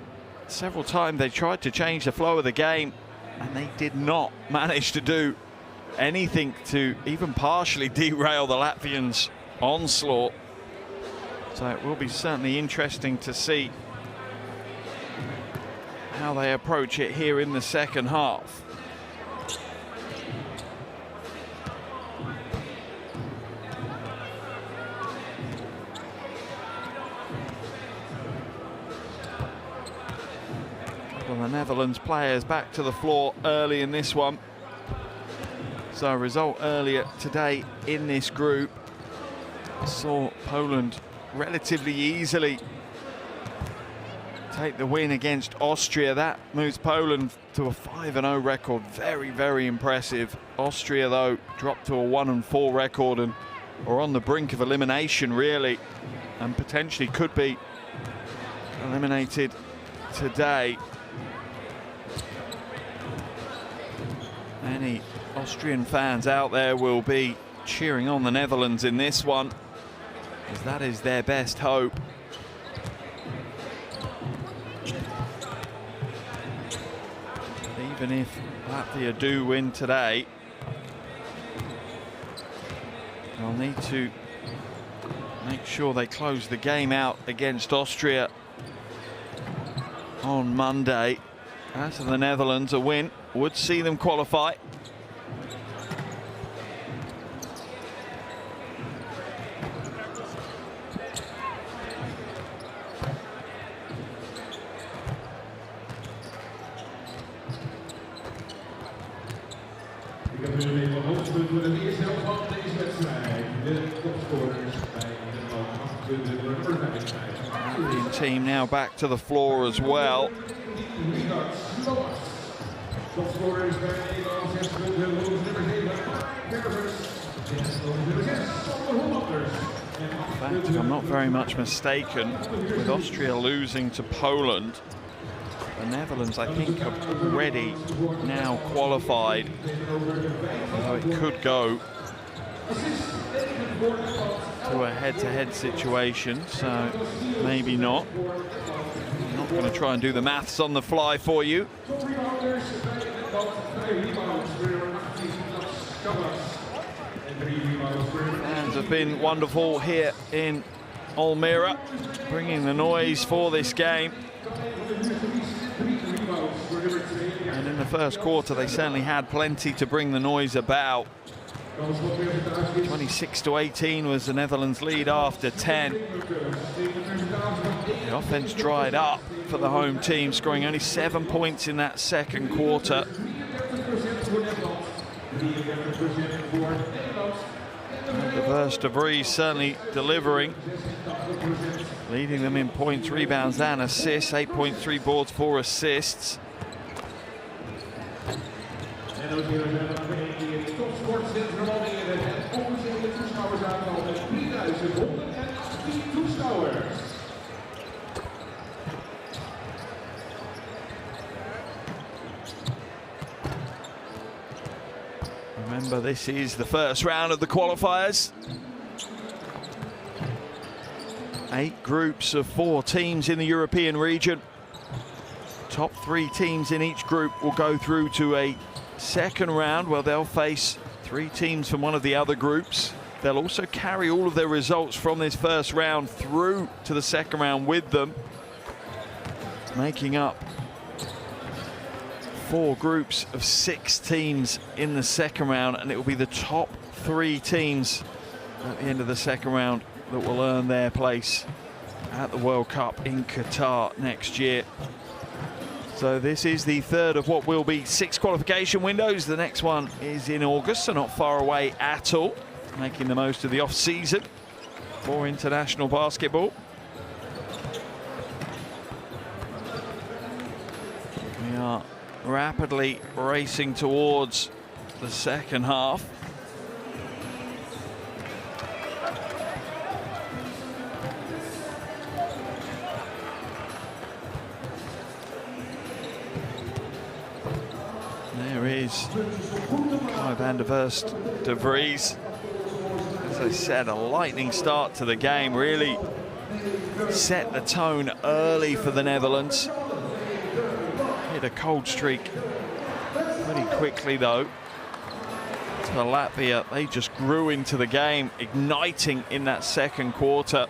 several times they tried to change the flow of the game, and they did not manage to do anything to even partially derail the Latvians' onslaught. So it will be certainly interesting to see how they approach it here in the second half. Well, the Netherlands players back to the floor early in this one. So a result earlier today in this group saw Poland relatively easily take the win against Austria. That moves Poland to a 5-0 record. Very, very impressive. Austria, though, dropped to a 1-4 record and are on the brink of elimination, really, and potentially could be eliminated today. Many Austrian fans out there will be cheering on the Netherlands in this one, as that is their best hope. Even if Latvia do win today, they'll need to make sure they close the game out against Austria on Monday. As for the Netherlands, a win would see them qualify. Ik heb nu even een hoogtepunt voor de eerste helft van deze wedstrijd. De topscorers bij de nummer 5. The team now back to the floor as well. Topscorers bij Nederland 6 punten, nummer 7, Bergers. Nummer 6, Sander Hollanders. In fact, if I'm not very much mistaken, with Austria losing to Poland, the Netherlands, I think, have already now qualified, so it could go to a head-to-head situation, so maybe not. I'm not going to try and do the maths on the fly for you. Fans have been wonderful here in Almere, bringing the noise for this game. And in the first quarter, they certainly had plenty to bring the noise about. 26-18 was the Netherlands' lead after 10. The offense dried up for the home team, scoring only 7 points in that second quarter. De Vries certainly delivering, leading them in points, rebounds and assists. 8.3 boards, 4 assists. Remember, this is the first round of the qualifiers. 8 groups of 4 teams in the European region. Top 3 teams in each group will go through to a second round where they'll face 3 teams from one of the other groups. They'll also carry all of their results from this first round through to the second round with them, making up 4 groups of 6 teams in the second round, and it will be the top 3 teams at the end of the second round that will earn their place at the World Cup in Qatar next year. So this is the third of what will be 6 qualification windows. The next one is in August, so not far away at all, making the most of the off-season for international basketball. are rapidly racing towards the second half. There is Kai van der Verst de Vries. As I said, a lightning start to the game, really set the tone early for the Netherlands. Hit a cold streak pretty quickly though. To Latvia, they just grew into the game, igniting in that second quarter.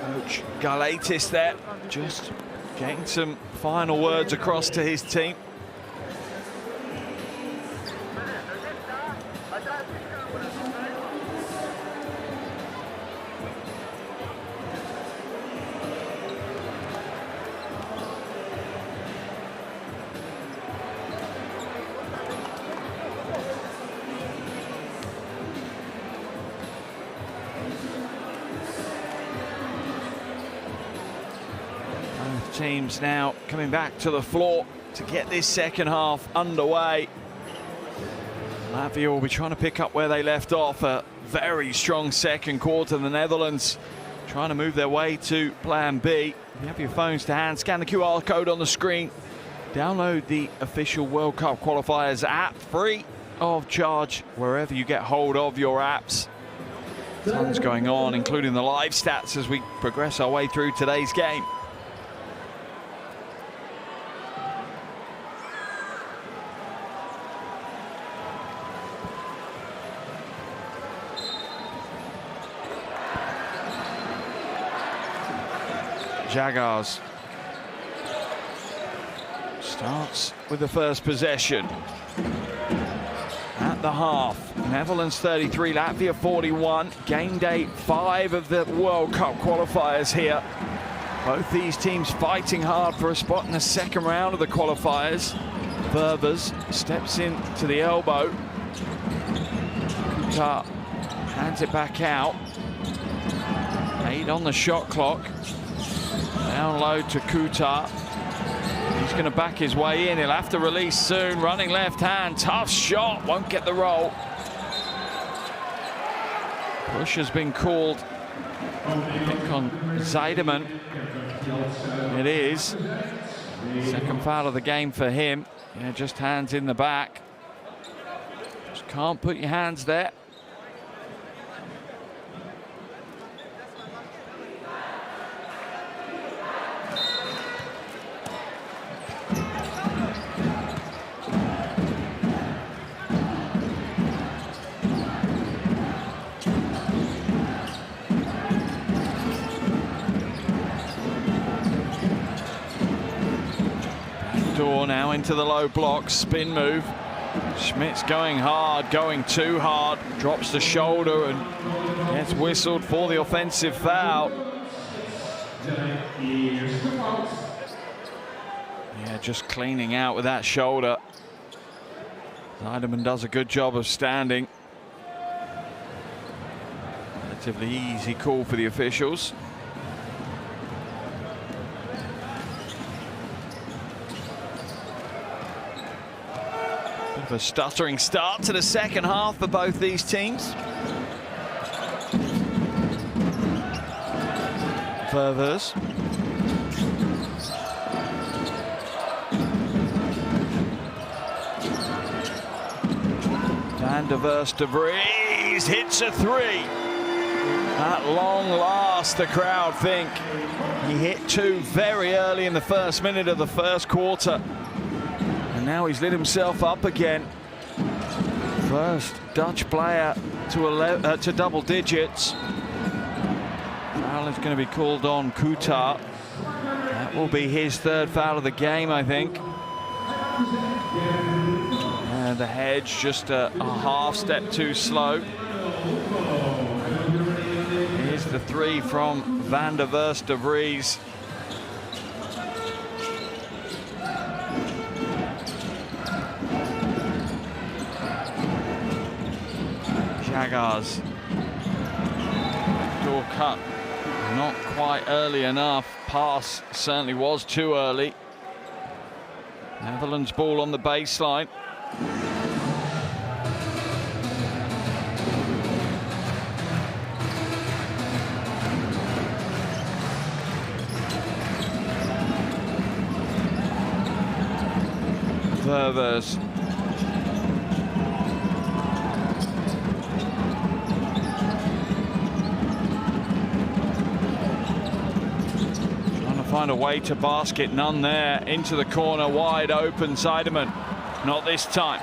Coach Galaitis there, just getting some final words across to his team. Teams now coming back to the floor to get this second half underway. Latvia will be trying to pick up where they left off. A very strong second quarter. The Netherlands trying to move their way to plan B. You have your phones to hand, scan the QR code on the screen. Download the official World Cup Qualifiers app, free of charge wherever you get hold of your apps. Tons going on, including the live stats as we progress our way through today's game. Jaguars starts with the first possession. At the half, Netherlands 33, Latvia 41. Game day 5 of the World Cup qualifiers here. Both these teams fighting hard for a spot in the second round of the qualifiers. Ververs steps in to the elbow. Kutar hands it back out. 8 on the shot clock. Down low to Kutar. He's going to back his way in. He'll have to release soon. Running left hand. Tough shot. Won't get the roll. Push has been called. I think on Zeideman. It is. Second foul of the game for him. Yeah, just hands in the back. Just can't put your hands there. Now into the low block, spin move. Schmidt's going hard, going too hard, drops the shoulder and gets whistled for the offensive foul. Yeah, just cleaning out with that shoulder. Zeideman does a good job of standing. Relatively easy call for the officials. A stuttering start to the second half for both these teams. Ververs. Van der Verst de Vries hits a three. At long last, the crowd think. He hit two very early in the first minute of the first quarter. Now he's lit himself up again. First Dutch player to double digits. Foul is going to be called on Kutar. That will be his third foul of the game, I think. And the hedge just a half step too slow. Here's the three from Van der Verst de Vries. Jaguars. Door cut. Not quite early enough. Pass certainly was too early. Netherlands ball on the baseline. Ververs. Find a way to basket, none there. Into the corner, wide open, Seidemann. Not this time.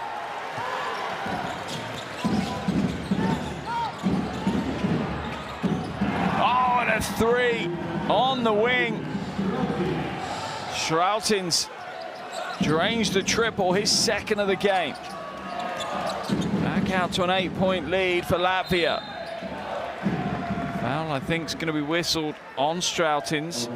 Oh, and a three on the wing. Schrautins drains the triple, his second of the game. Back out to an 8-point lead for Latvia. Foul, I think, is going to be whistled on Schrautins.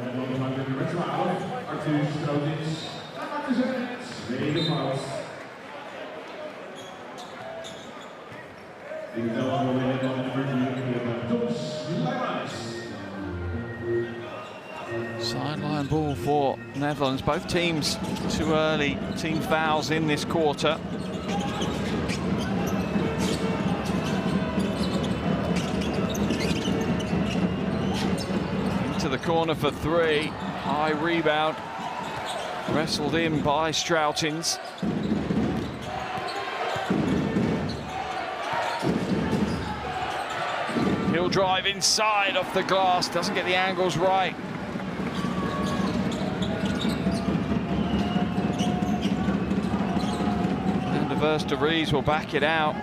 Sideline ball for Netherlands. Both teams too early team fouls in this quarter. Into the corner for three. High rebound. Wrestled in by Schrautins. He'll drive inside off the glass. Doesn't get the angles right. And the Verst de Vries will back it out.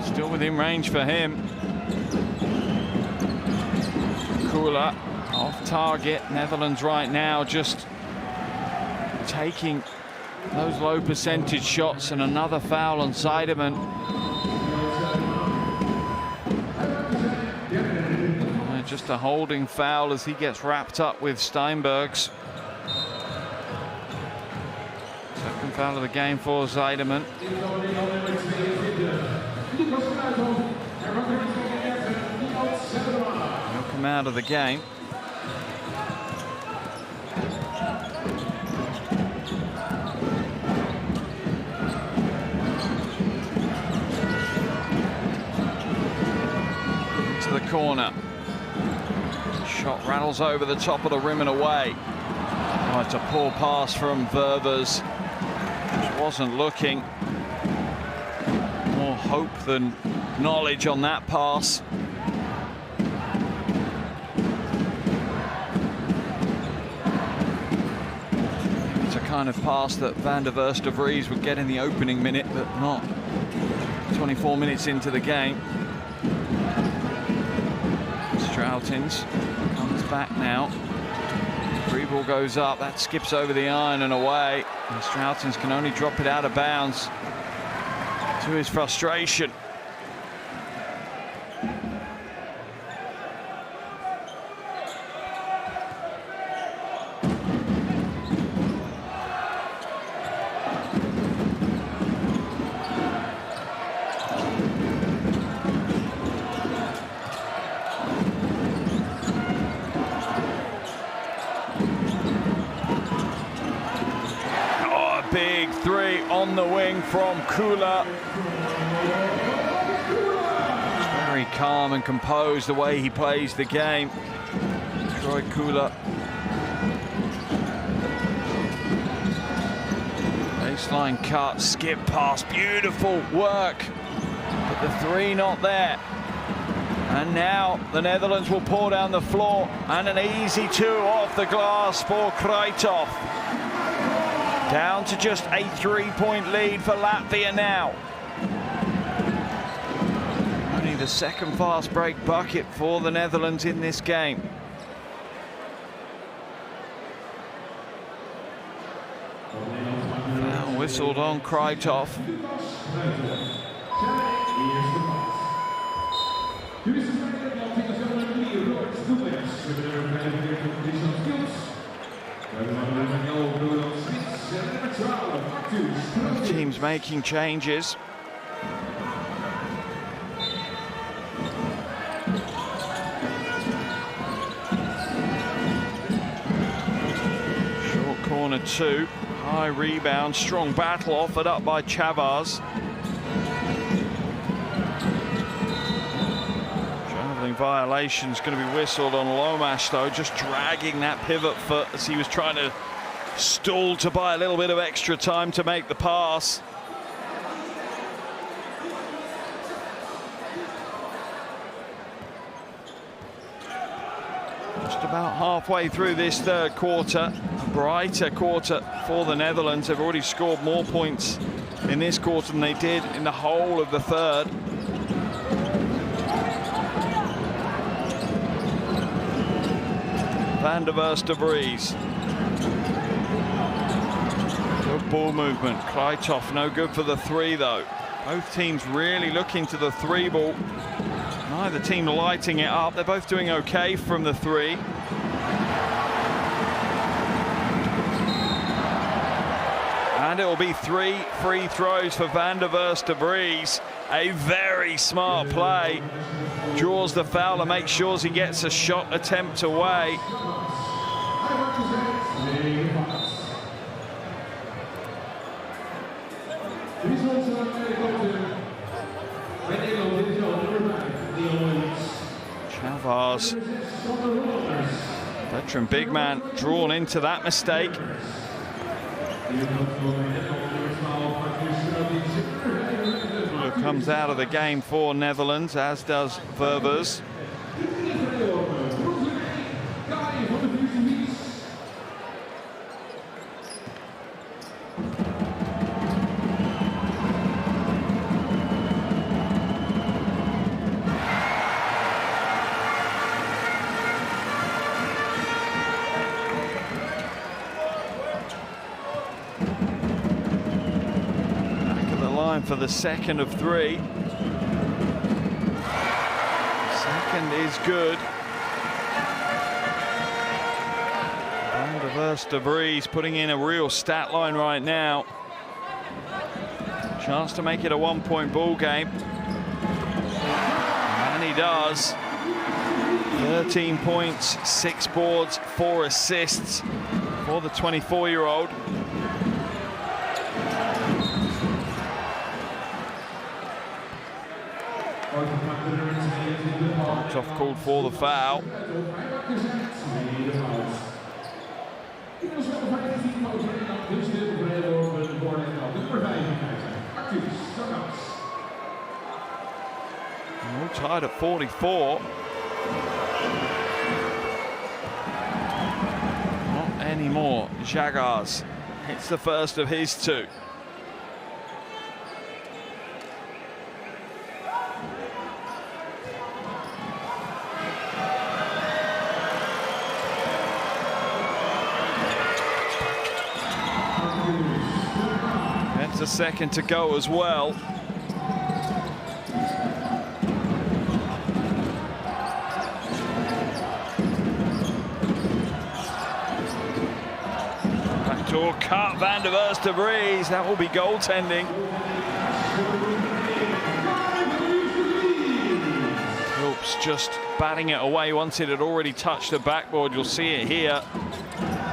Still within range for him. Kula off target. Netherlands right now just taking those low percentage shots, and another foul on Seidemann. Just a holding foul as he gets wrapped up with Steinbergs. Second foul of the game for Seidemann. He'll come out of the game. The corner. Shot rattles over the top of the rim and away. Oh, it's a poor pass from Ververs. Just wasn't looking. More hope than knowledge on that pass. It's a kind of pass that Van der Verst de Vries would get in the opening minute, but not 24 minutes into the game. Schrautins comes back now. Free ball goes up, that skips over the iron and away. And Schrautins can only drop it out of bounds to his frustration. Big three on the wing from Kula. Very calm and composed the way he plays the game. Troy Kula. Baseline cut, skip pass, beautiful work. But the three not there. And now the Netherlands will pour down the floor, and an easy two off the glass for Kreithoff. Down to just a 3-point lead for Latvia now. Only the second fast break bucket for the Netherlands in this game. whistled on Krytov. Teams making changes. Short corner 2. High rebound, strong battle offered up by Chavez. Traveling violation's going to be whistled on Lomash though, just dragging that pivot foot as he was trying to stall to buy a little bit of extra time to make the pass. Just about halfway through this third quarter. Brighter quarter for the Netherlands. They've already scored more points in this quarter than they did in the whole of the third. Van der Vest de Vries. Good ball movement. Krytov no good for the 3 though. Both teams really looking to the 3 ball. Neither team lighting it up. They're both doing okay from the 3. And it will be 3 free throws for Van der Vest de Vries. A very smart play. Draws the foul and makes sure he gets a shot attempt away. Chavez, veteran big man, drawn into that mistake. Muller comes out of the game for Netherlands, as does Verbers. For the second of 3. Second is good. Van der Vest de Vries putting in a real stat line right now. Chance to make it a 1-point ball game. And he does. 13 points, 6 boards, 4 assists for the 24-year-old. Krytov called for the foul. All tied at 44. Not anymore. Jagas hits the first of his 2. A second to go as well. Backdoor cut, Van der Vest de Vries. That will be goaltending. Phillips just batting it away once it had already touched the backboard. You'll see it here.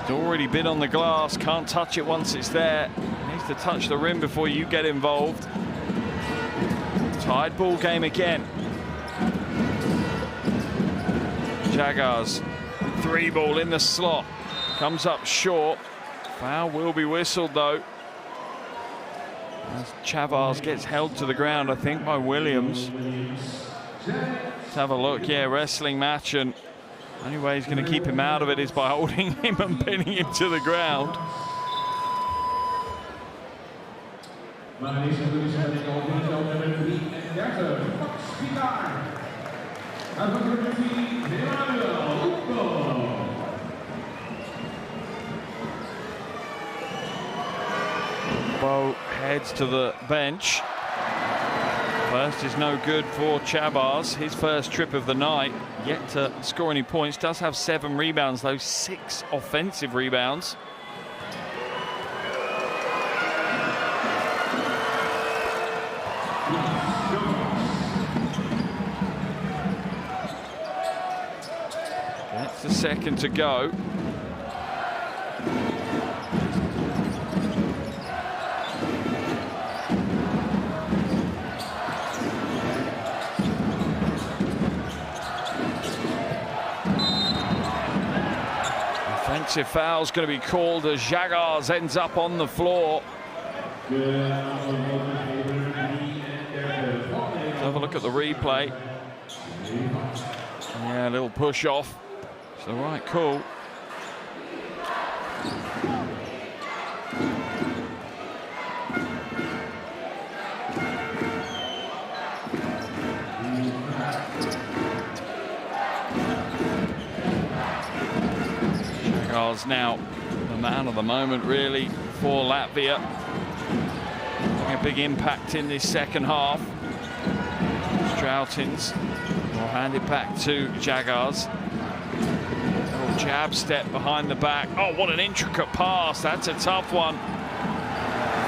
It's already been on the glass. Can't touch it once it's there. To touch the rim before you get involved. Tied ball game again. Jagas, 3 ball in the slot. Comes up short. Foul will be whistled though. As Chavez gets held to the ground, I think, by Williams. Let's have a look. Yeah, wrestling match, and the only way he's going to keep him out of it is by holding him and pinning him to the ground. Bo heads to the bench. First is no good for Chabars. His first trip of the night, yet to score any points. Does have 7 rebounds, though, 6 offensive rebounds. That's the second to go. Offensive foul's going to be called as Jagars ends up on the floor. Have a look at the replay. Yeah, a little push off. It's the right call. Now the man of the moment really for Latvia. A big impact in this second half. Stroutins will hand it back to Jagars. Little jab step behind the back. Oh, what an intricate pass. That's a tough one.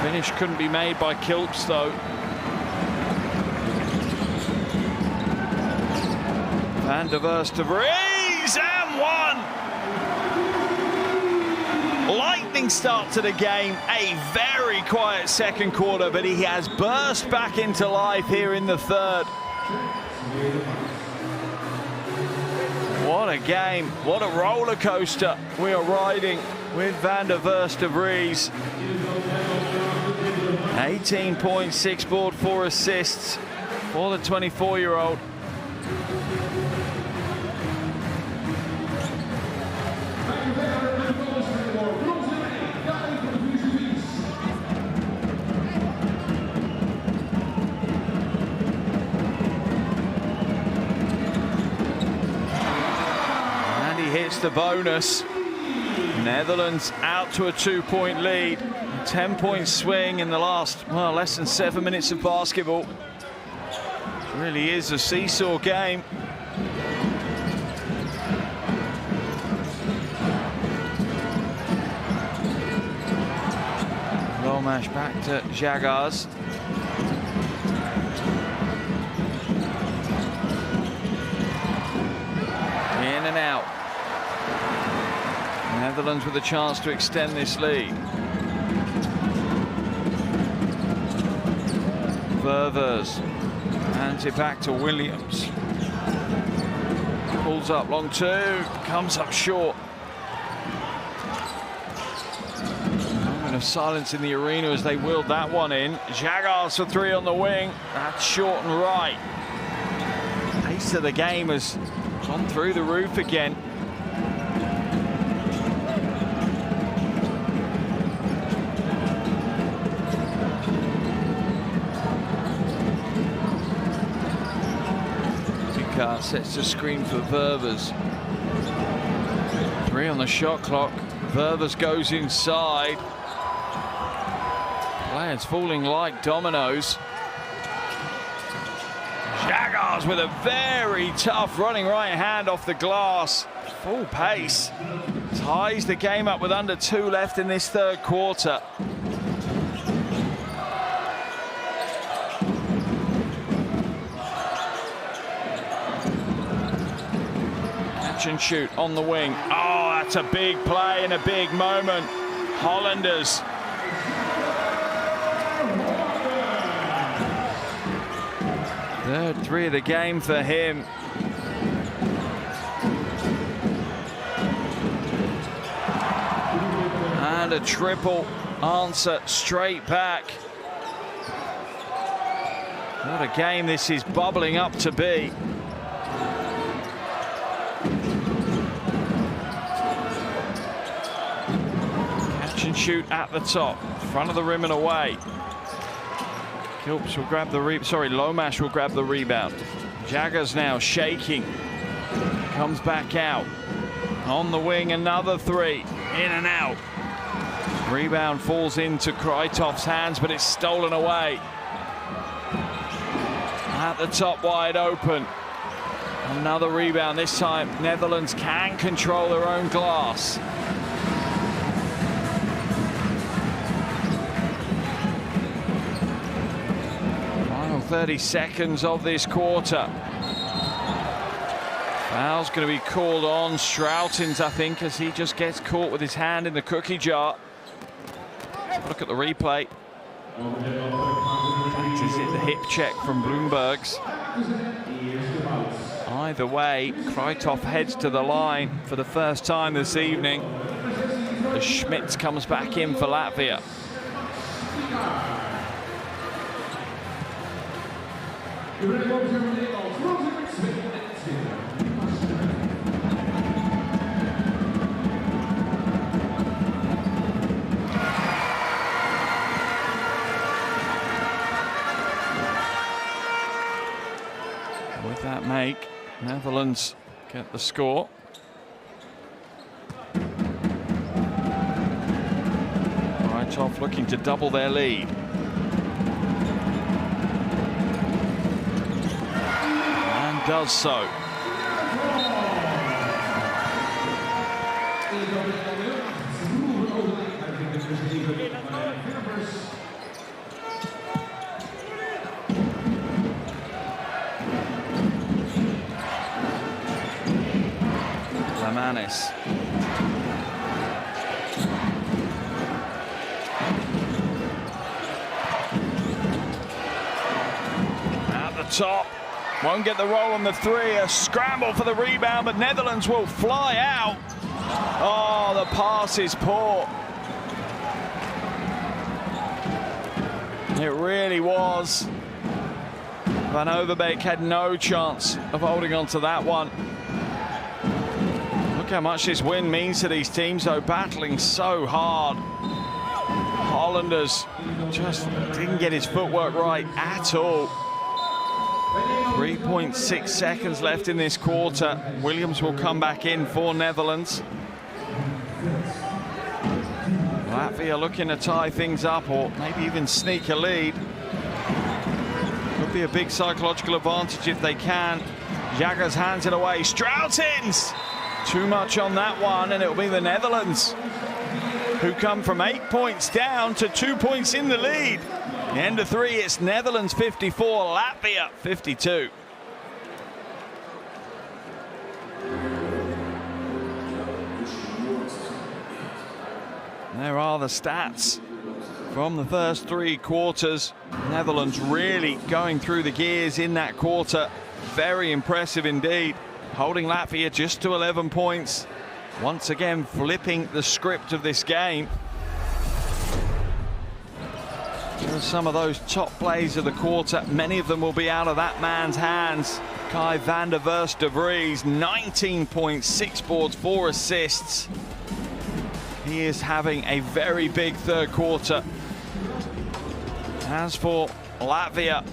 Finish couldn't be made by Kilps though. Van der Vries to Vries and one. Lightning start to the game, a very quiet second quarter, but he has burst back into life here in the third. What a game, what a roller coaster we are riding with Van der Vries. 18 points, 6 board, 4 assists for the 24-year-old. Hits the bonus. Netherlands out to a 2-point lead. A 10-point swing in the last, well, less than 7 minutes of basketball. It really is a seesaw game. Lomash back to Jagars. In and out. Netherlands with a chance to extend this lead. Ververs hands it back to Williams. Pulls up long two, comes up short. Moment of silence in the arena as they willed that one in. Jagars for 3 on the wing. That's short and right. Pace of the game has gone through the roof again. Sets the screen for Ververs. 3 on the shot clock. Ververs goes inside. Players falling like dominoes. Jagars with a very tough running right hand off the glass. Full pace. Ties the game up with under 2 left in this third quarter. And shoot on the wing. Oh, that's a big play and a big moment. Hollanders. Third 3 of the game for him. And a triple answer straight back. What a game this is bubbling up to be. And shoot at the top, front of the rim and away. Kilps will grab the Lomash will grab the rebound. Jagars now shaking. Comes back out. On the wing, another 3. In and out. Rebound falls into Krytov's hands, but it's stolen away. At the top, wide open. Another rebound. This time, Netherlands can control their own glass. Final 30 seconds of this quarter. Foul's going to be called on Strautins, I think, as he just gets caught with his hand in the cookie jar. Look at the replay. Is it the hip check from Bloomberg's? Either way, Krytov heads to the line for the first time this evening. The Schmitz comes back in for Latvia. With that make, Netherlands get the score. Krytov looking to double their lead. And does so. Lamanis. At the top, won't get the roll on the three. A scramble for the rebound, but Netherlands will fly out. Oh, the pass is poor. It really was. Van Overbeek had no chance of holding on to that one. Look how much this win means to these teams, though, battling so hard. Hollanders just didn't get his footwork right at all. 3.6 seconds left in this quarter. Williams will come back in for Netherlands. Latvia looking to tie things up or maybe even sneak a lead. Could be a big psychological advantage if they can. Jagers hands it away. Strautins! Too much on that one, and it'll be the Netherlands who come from 8 points down to 2 points in the lead. The end of three, it's Netherlands 54, Latvia 52. There are the stats from the first three quarters. Netherlands really going through the gears in that quarter. Very impressive indeed. Holding Latvia just to 11 points. Once again, flipping the script of this game. Here's some of those top plays of the quarter. Many of them will be out of that man's hands. Kai van der Verst de Vries, 19 points, 6 boards, 4 assists. He is having a very big third quarter. As for Latvia,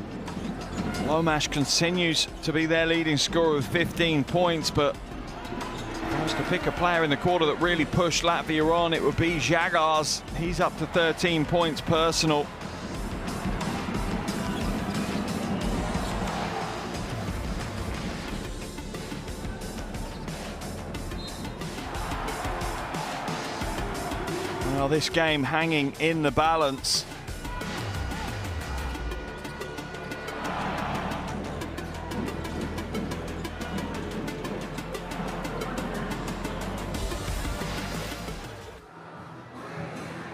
Lomash continues to be their leading scorer with 15 points, but if I was to pick a player in the quarter that really pushed Latvia on, it would be Jagars. He's up to 13 points personal. Well, this game hanging in the balance.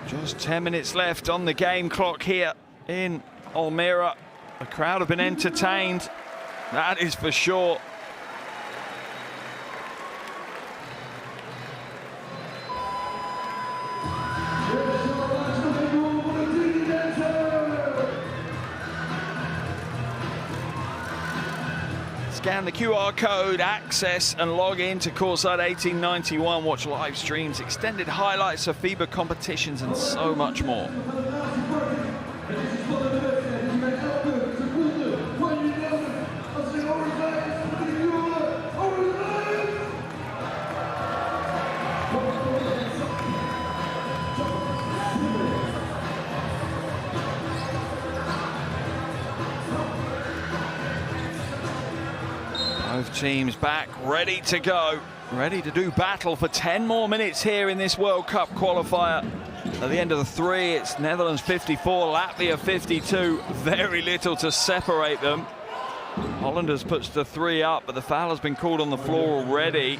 Just 10 minutes left on the game clock here in Almere. The crowd have been entertained, that is for sure. Scan the QR code, access and log in to Courtside 1891. Watch live streams, extended highlights of FIBA competitions and so much more. Both teams back, ready to go, ready to do battle for 10 more minutes here in this World Cup qualifier. At the end of the 3, it's Netherlands 54, Latvia 52. Very little to separate them. Hollanders puts the 3 up, but the foul has been called on the floor already.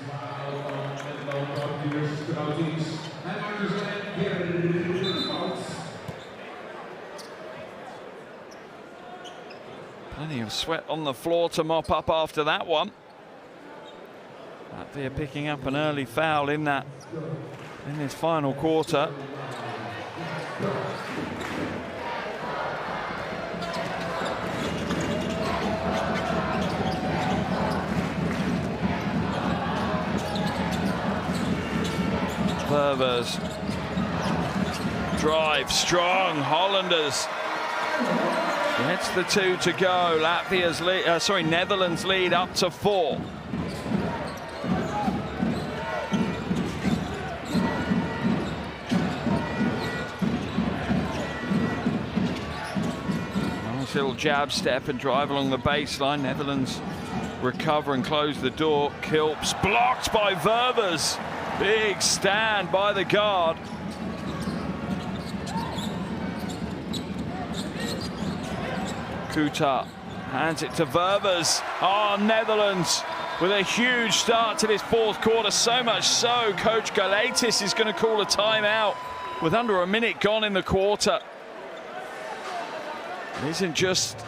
Plenty of sweat on the floor to mop up after that one. Latvia picking up an early foul in this final quarter. Ververs drive strong. Hollanders gets the 2 to go. Latvia's lead, Netherlands lead up to 4. Nice little jab step and drive along the baseline. Netherlands recover and close the door. Kilps blocked by Ververs. Big stand by the guard. Kuta hands it to Ververs. Oh, Netherlands with a huge start to this 4th quarter. So much so, Coach Galaitis is going to call a timeout with under a minute gone in the quarter. It isn't just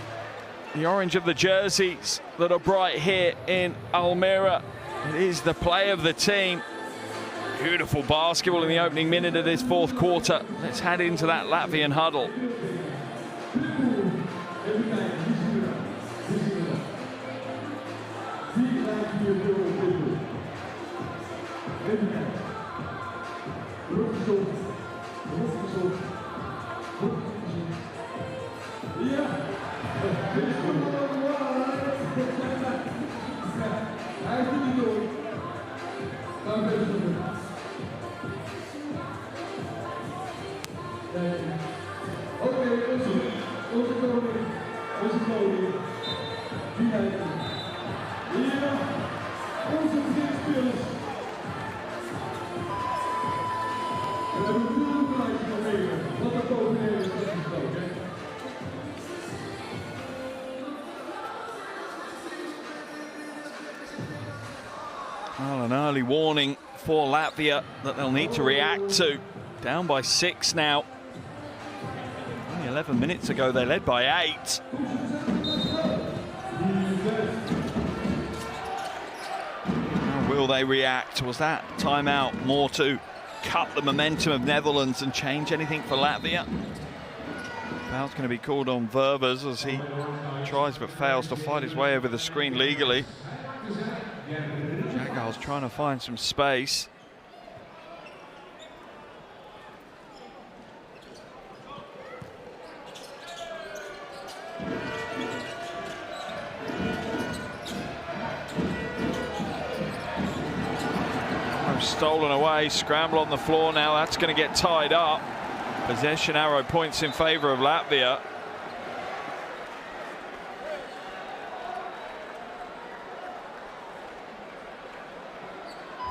the orange of the jerseys that are bright here in Almere. It is the play of the team. Beautiful basketball in the opening minute of this 4th quarter. Let's head into that Latvian huddle. Well, an early warning for Latvia that they'll need to react to. Down by 6 now. Only 11 minutes ago they led by 8. How will they react? Was that timeout more to cut the momentum of Netherlands and change anything for Latvia? Foul's going to be called on Ververs as he tries but fails to fight his way over the screen legally. Jagal's trying to find some space. Stolen away, scramble on the floor now. That's going to get tied up. Possession arrow points in favor of Latvia.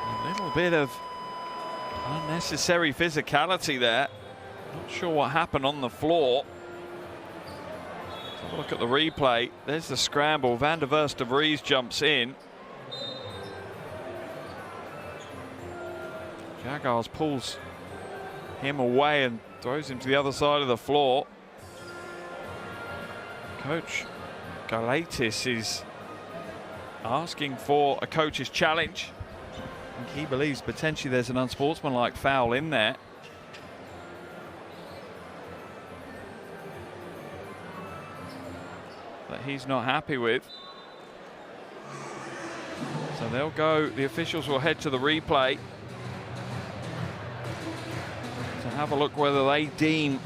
A little bit of unnecessary physicality there. Not sure what happened on the floor. Let's have a look at the replay. There's the scramble. Van der Verst de Vries jumps in. Jagars pulls him away and throws him to the other side of the floor. Coach Galaitis is asking for a coach's challenge. I think he believes potentially there's an unsportsmanlike foul in there. That he's not happy with. So they'll go, the officials will head to the replay to have a look whether they deem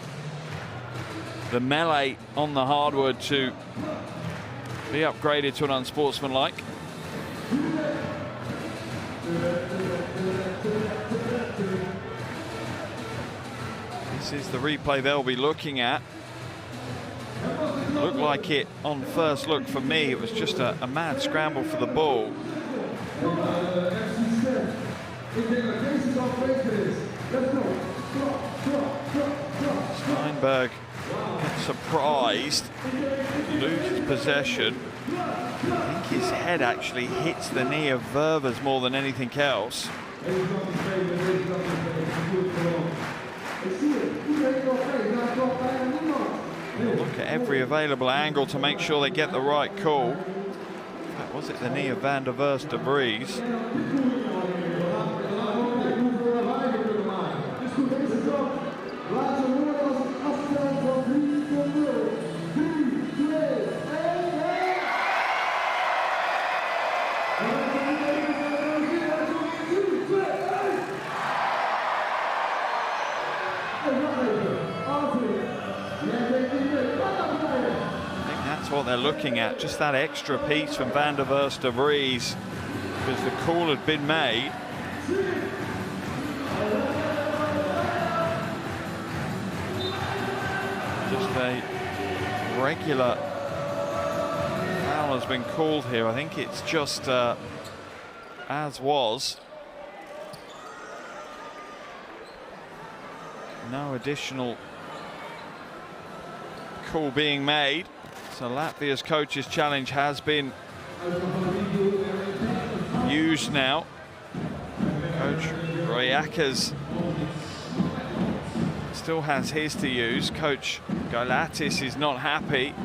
the melee on the hardwood to be upgraded to an unsportsmanlike. This is the replay they'll be looking at. Looked like it on first look for me. It was just a mad scramble for the ball. Steinberg gets surprised, loses possession. I think his head actually hits the knee of Ververs more than anything else. They'll look at every available angle to make sure they get the right call. In fact, was it the knee of Van der Verst de Vries? What they're looking at, just that extra piece from Van der Verst de Vries, because the call had been made. Just a regular foul has been called here. I think it's just as was. No additional call being made. So Latvia's coach's challenge has been used now. Coach Royakas still has his to use. Coach Galatis is not happy.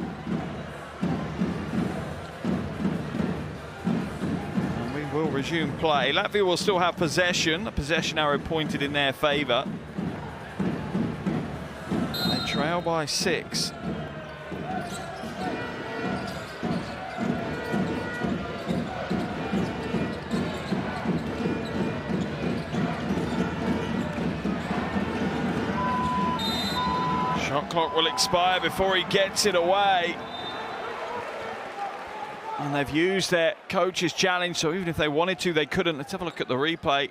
And we will resume play. Latvia will still have possession. The possession arrow pointed in their favour. They trail by 6. Shot clock will expire before he gets it away. And they've used their coach's challenge, so even if they wanted to, they couldn't. Let's have a look at the replay.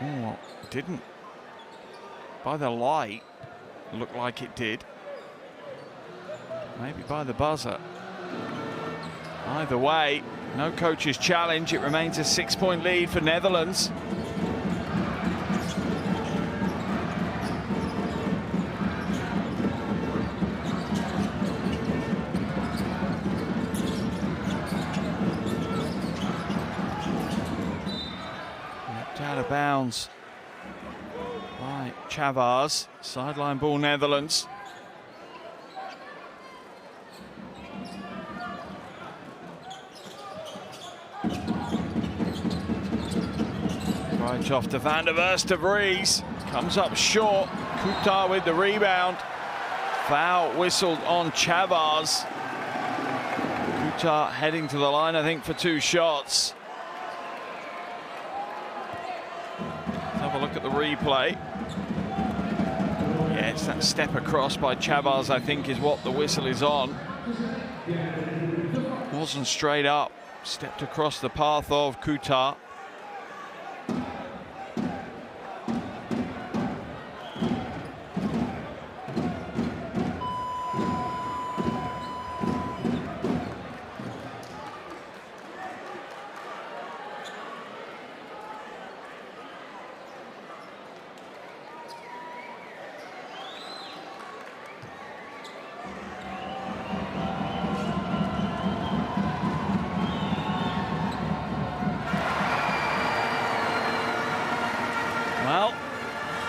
Oh, didn't. By the light, looked like it did. Maybe by the buzzer. Either way, no coach's challenge. It remains a 6-point lead for Netherlands. Out of bounds by Chavars. Sideline ball, Netherlands. Right off to Van der Verst de Vries. Comes up short. Kutar with the rebound. Foul whistled on Chavars. Kutar heading to the line, I think, for 2 shots. Have a look at the replay. Yeah, it's that step across by Chavars, I think, is what the whistle is on. Wasn't straight up. Stepped across the path of Kutar.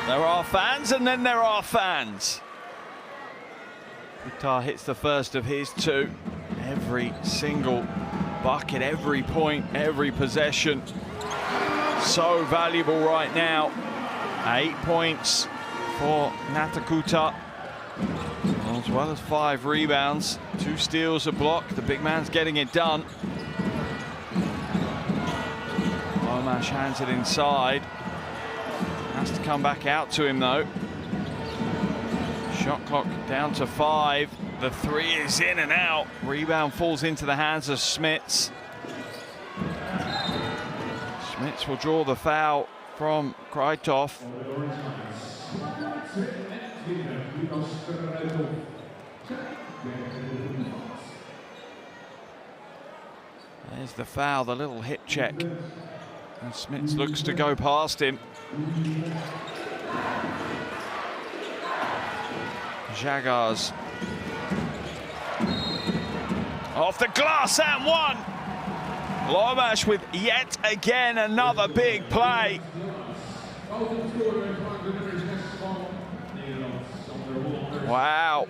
There are fans, and then there are fans. Kutar hits the first of his 2. Every single bucket, every point, every possession. So valuable right now. 8 points for Nata Kutar, as well as 5 rebounds, 2 steals, a block. The big man's getting it done. Omash hands it inside. Has to come back out to him though. Shot clock down to 5. The 3 is in and out. Rebound falls into the hands of Smits. Smits will draw the foul from Kreithoff. There's the foul, the little hip check. And Smits looks to go past him. Jaguars. Off the glass and one. Lomash with yet again another big play. Wow,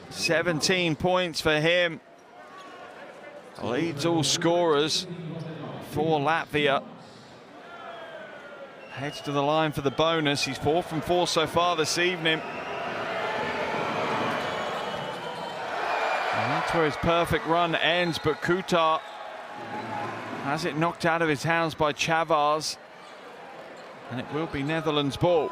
17 points for him. Leads all scorers for Latvia. Heads to the line for the bonus. He's 4 from 4 so far this evening. And that's where his perfect run ends, but Kutar has it knocked out of his hands by Chavars. And it will be Netherlands' ball.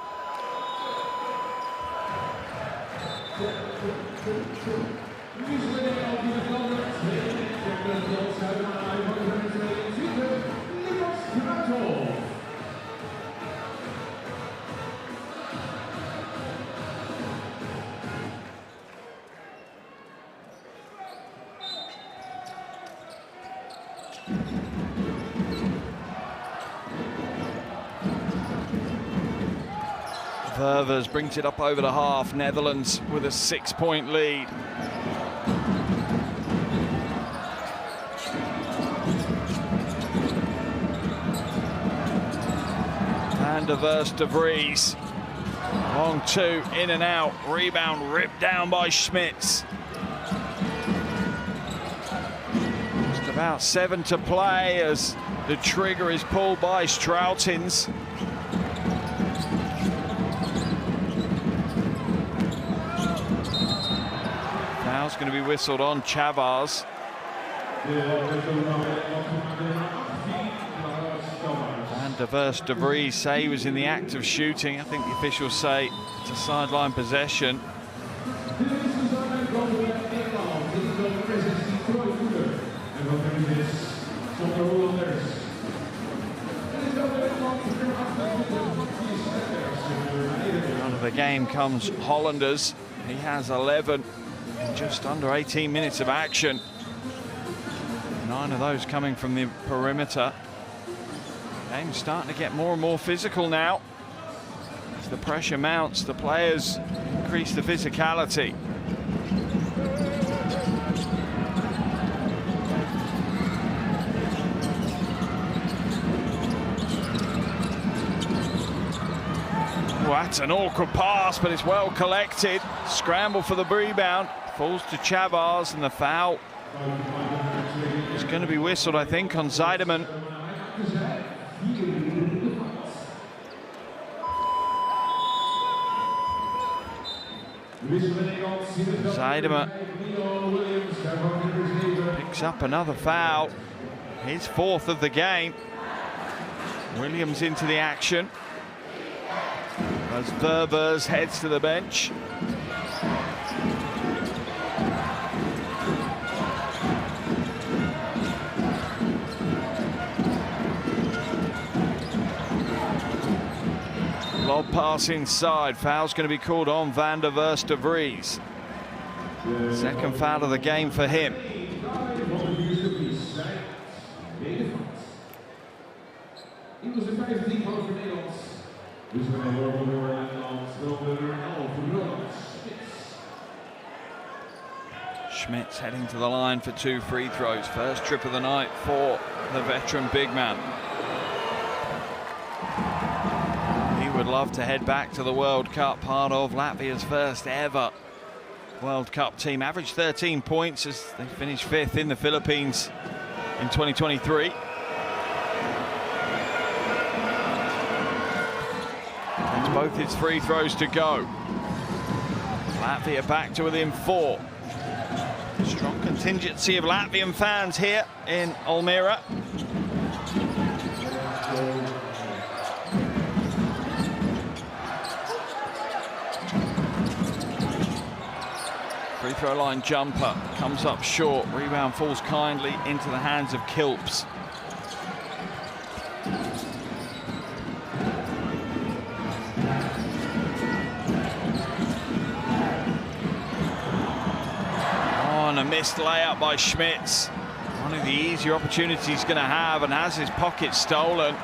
Ververs brings it up over the half. Netherlands with a 6-point lead. Van der Verst de Vries. Long two, in and out. Rebound ripped down by Schmitz. Just about 7 to play as the trigger is pulled by Strautins. Foul's going to be whistled on Chavars. Van der Verst de Vries say he was in the act of shooting. I think the officials say it's a sideline possession. Out of the game comes Hollanders. He has 11 in just under 18 minutes of action. 9 of those coming from the perimeter. Game's starting to get more and more physical now. As the pressure mounts, the players increase the physicality. That's an awkward pass, but it's well collected. Scramble for the rebound. Falls to Chavars, and the foul is going to be whistled, I think, on Zeideman. Zeideman picks up another foul. His 4th of the game. Williams into the action as Ververs heads to the bench. Lob pass inside. Foul's going to be called on Van der Verst de Vries. Second foul of the game for him. Schmitz heading to the line for 2 free throws. First trip of the night for the veteran big man. He would love to head back to the World Cup, part of Latvia's first ever World Cup team. Averaged 13 points as they finished 5th in the Philippines in 2023. It's both his free throws to go. Latvia back to within 4. Strong contingency of Latvian fans here in Almira. Free throw line jumper comes up short. Rebound falls kindly into the hands of Kilps. a missed layup by Schmitz. One of the easier opportunities he's going to have, and has his pocket stolen.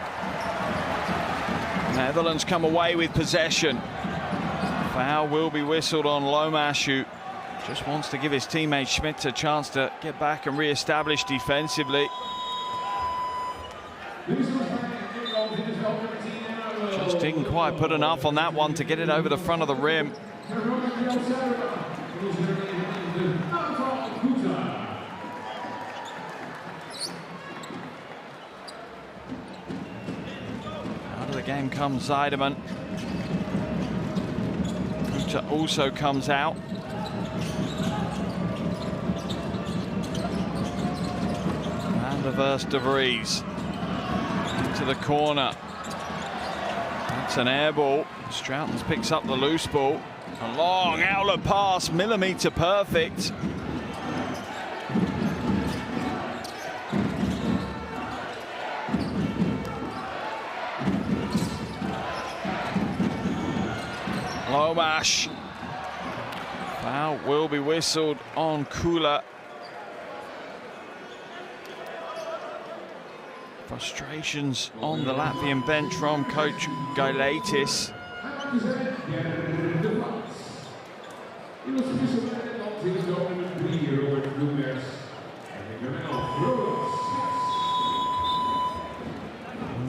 Netherlands come away with possession. Foul will be whistled on Lomash, who just wants to give his teammate Schmitz a chance to get back and re-establish defensively. Just didn't quite put enough on that one to get it over the front of the rim. Out of the game comes Zeideman. Kuta also comes out. And reverse De Vries into the corner. That's an air ball. Stroutens picks up the loose ball. A long outlet pass, millimeter perfect. Lomash. Foul will be whistled on Kula. Frustrations on the Latvian bench from coach Gailaitis.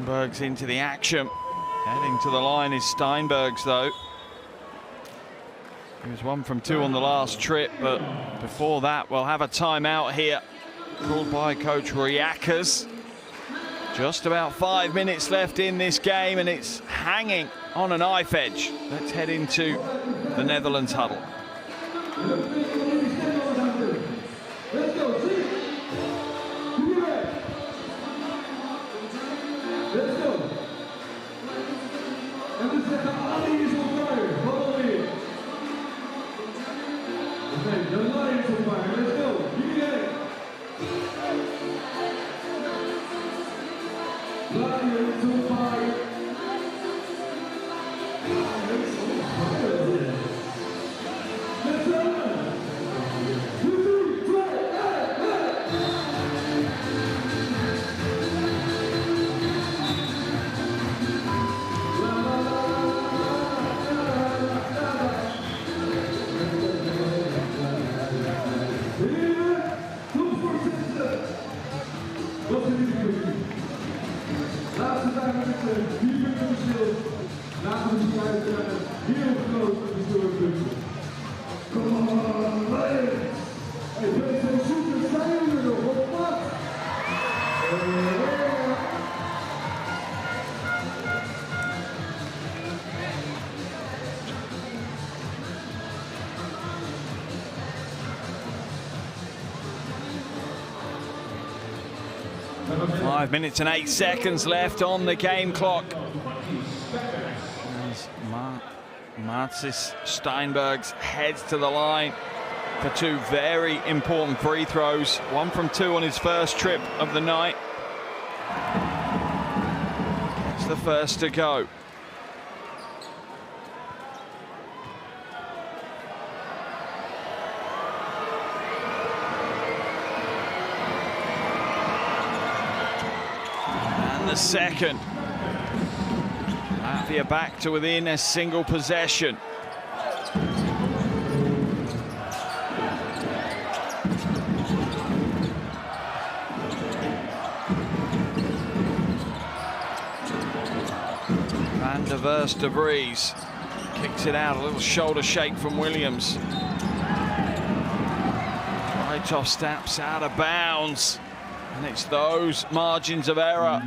Steinberg's into the action. Heading to the line is Steinberg's though. He was 1 from 2 on the last trip, but before that we'll have a timeout here called by coach Riakas. Just about 5 minutes left in this game, and it's hanging on a knife edge. Let's head into the Netherlands huddle. Five minutes and 8 seconds left on the game clock. As Marcis Steinbergs heads to the line for 2 very important free throws. 1 from 2 on his first trip of the night. It's the first to go. The second. Latvia back to within a single possession. Van der Verst De Vries kicks it out, a little shoulder shake from Williams. Right off steps out of bounds. And it's those margins of error.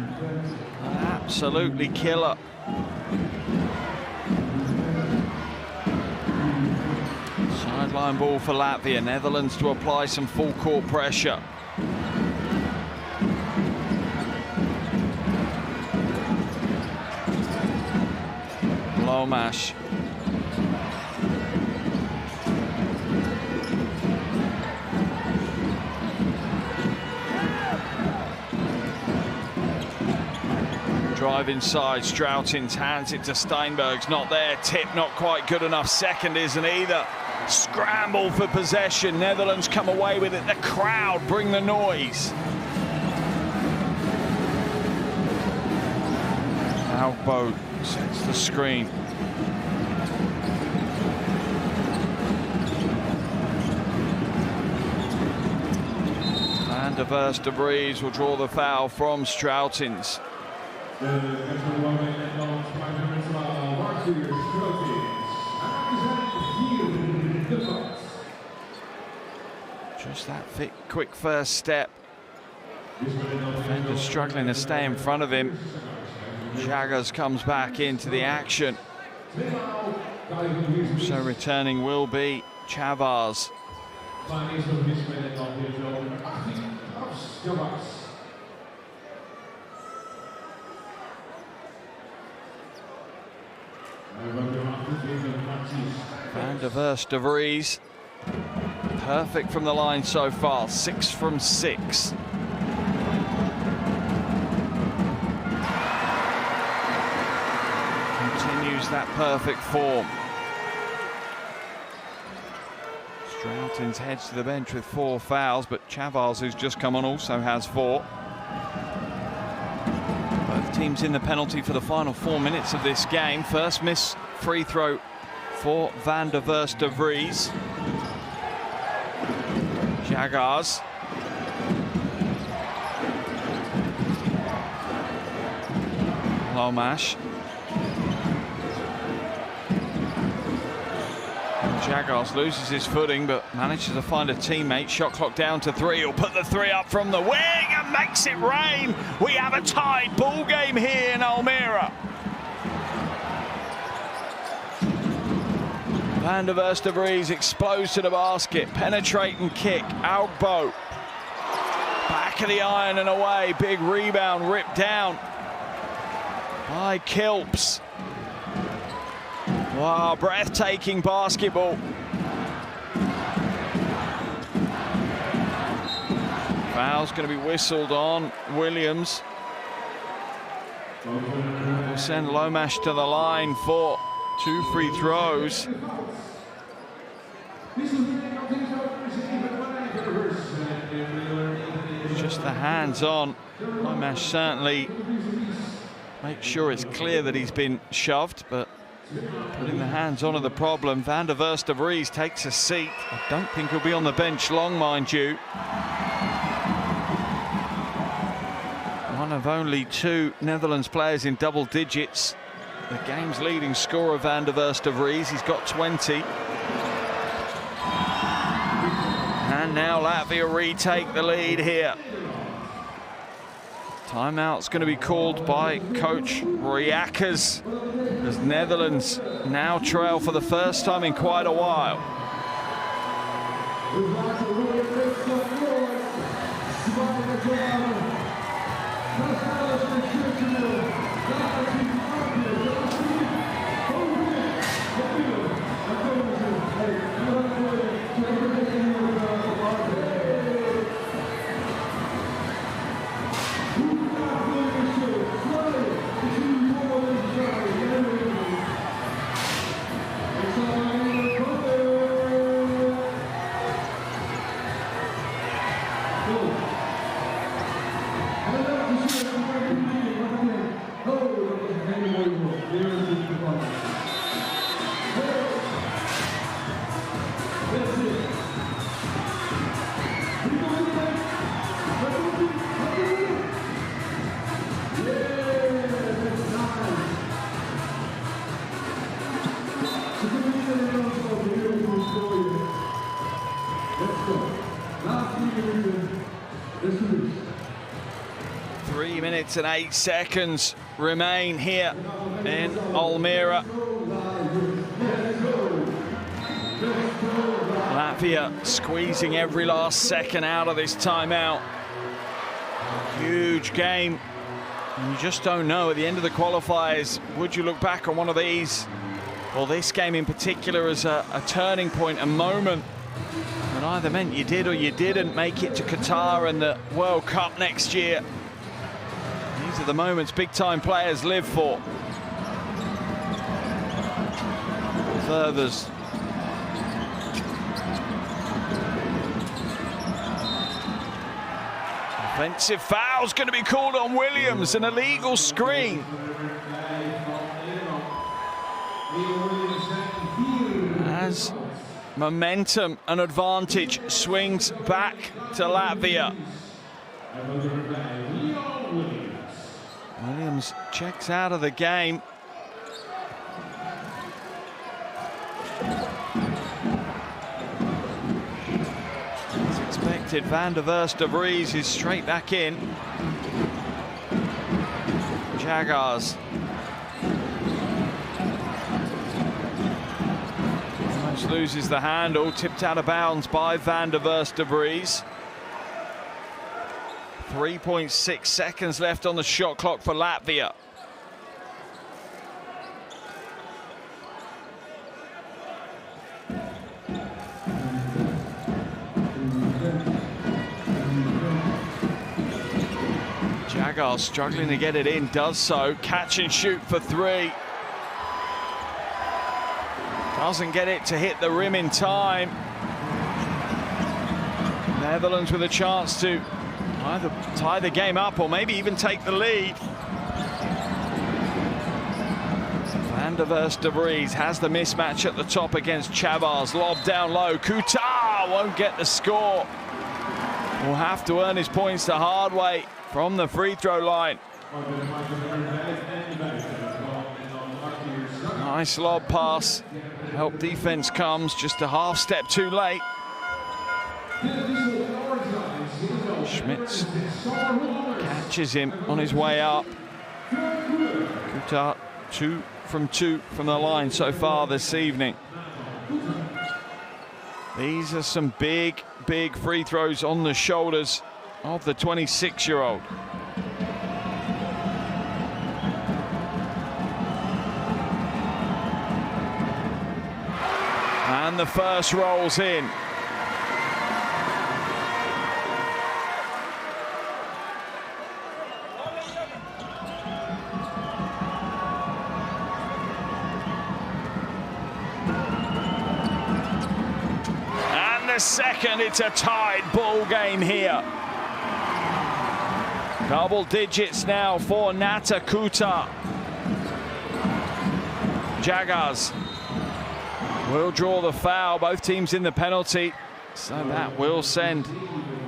Absolutely killer. Sideline ball for Latvia. Netherlands to apply some full court pressure. Lomash. Drive inside, Stroutens hands it to Steinbergs, not there, tip not quite good enough, second isn't either. Scramble for possession. Netherlands come away with it. The crowd bring the noise. Albo sets the screen. Van der Verst de Vries will draw the foul from Strautins. Just that quick first step. Defender struggling to stay in front of him. Jaggers comes back into the action. So returning will be Chavars. Van der Verst de Vries. Perfect from the line so far, 6 from 6. Continues that perfect form. Strautins heads to the bench with 4 fouls, but Chavars, who's just come on, also has 4. Both teams in the penalty for the final 4 minutes of this game. First miss free throw for Van der Verst de Vries. Jaggers. Lomash. Jaggers loses his footing but manages to find a teammate. Shot clock down to 3. He'll put the 3 up from the wing and makes it rain. We have a tied ball game here in Almere. Van der Verst de Vries explodes to the basket, penetrate and kick. Albo, back of the iron and away. Big rebound, ripped down by Kilps. Wow, breathtaking basketball. Foul's going to be whistled on Williams. We'll send Lomash to the line for 2 free throws. Just the hands on. Lomash certainly makes sure it's clear that he's been shoved, but putting the hands on are the problem. Van der Verst de Vries takes a seat. I don't think he'll be on the bench long, mind you. One of only 2 Netherlands players in double digits. The game's leading scorer, Van der Verst de Vries. He's got 20. And now Latvia retake the lead here. Timeout's going to be called by coach Riakers as Netherlands now trail for the first time in quite a while. And 8 seconds remain here in Almere. Latvia squeezing every last second out of this timeout. Huge game. And you just don't know at the end of the qualifiers, would you look back on one of these, or this game in particular, as a turning point, a moment that either meant you did or you didn't make it to Qatar and the World Cup next year. These are the moments big-time players live for. Furthers Offensive foul's going to be called on Williams, an illegal screen. As momentum and advantage swings back to Latvia. Williams checks out of the game. As expected, Van der Verst de Vries is straight back in. Jaguars. Almost loses the handle, tipped out of bounds by Van der Verst de Vries. 3.6 seconds left on the shot clock for Latvia. Jaguars struggling to get it in, does so. Catch and shoot for three. Doesn't get it to hit the rim in time. Netherlands with a chance to either tie the game up or maybe even take the lead. Van der Verst de Vries has the mismatch at the top against Chavez. Lob down low. Kutar won't get the score. Will have to earn his points the hard way from the free throw line. Nice lob pass. Help defense comes just a half step too late. Schmitz catches him on his way up. Kutar 2 from 2 from the line so far this evening. These are some big, big free throws on the shoulders of the 26-year-old. And the first rolls in. And the second, it's a tied ball game here. Double digits now for Nata Kutar. Jaguars will draw the foul. Both teams in the penalty. So that will send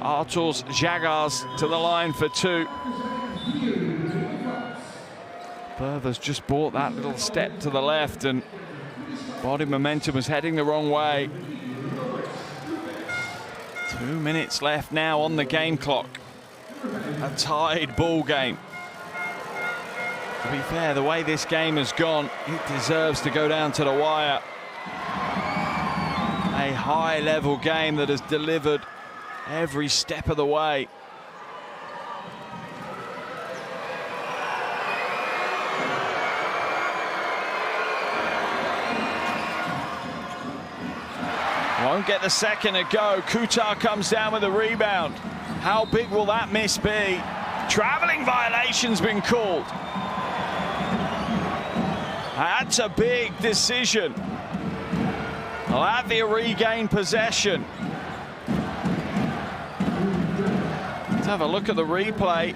Arturs Jaguars to the line for two. Further's just bought that little step to the left and body momentum was heading the wrong way. 2 minutes left now on the game clock. A tied ball game. To be fair, the way this game has gone, it deserves to go down to the wire. A high-level game that has delivered every step of the way. Won't get the second to go. Kutar comes down with a rebound. How big will that miss be? Traveling violation's been called. That's a big decision. Latvia regain possession. Let's have a look at the replay.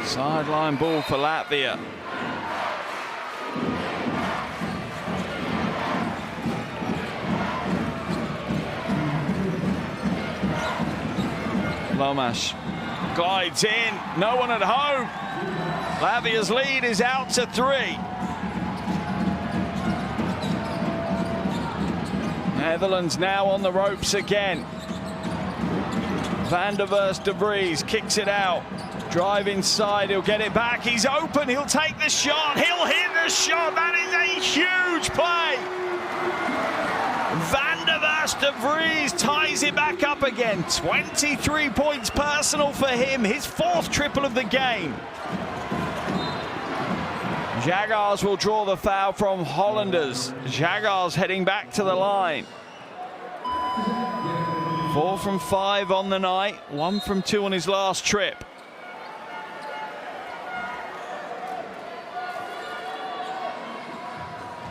Sideline ball for Latvia. Lomas glides in, no one at home. Latvia's lead is out to 3. Netherlands now on the ropes again. Van der Verst de Vries kicks it out. Drive inside, he'll get it back. He's open, he'll take the shot. He'll hit the shot. That is a huge play. Van der Verst de Vries ties it back up again. 23 points personal for him, his 4th triple of the game. Jaguars will draw the foul from Hollanders. Jaguars heading back to the line. 4 from 5 on the night, 1 from 2 on his last trip.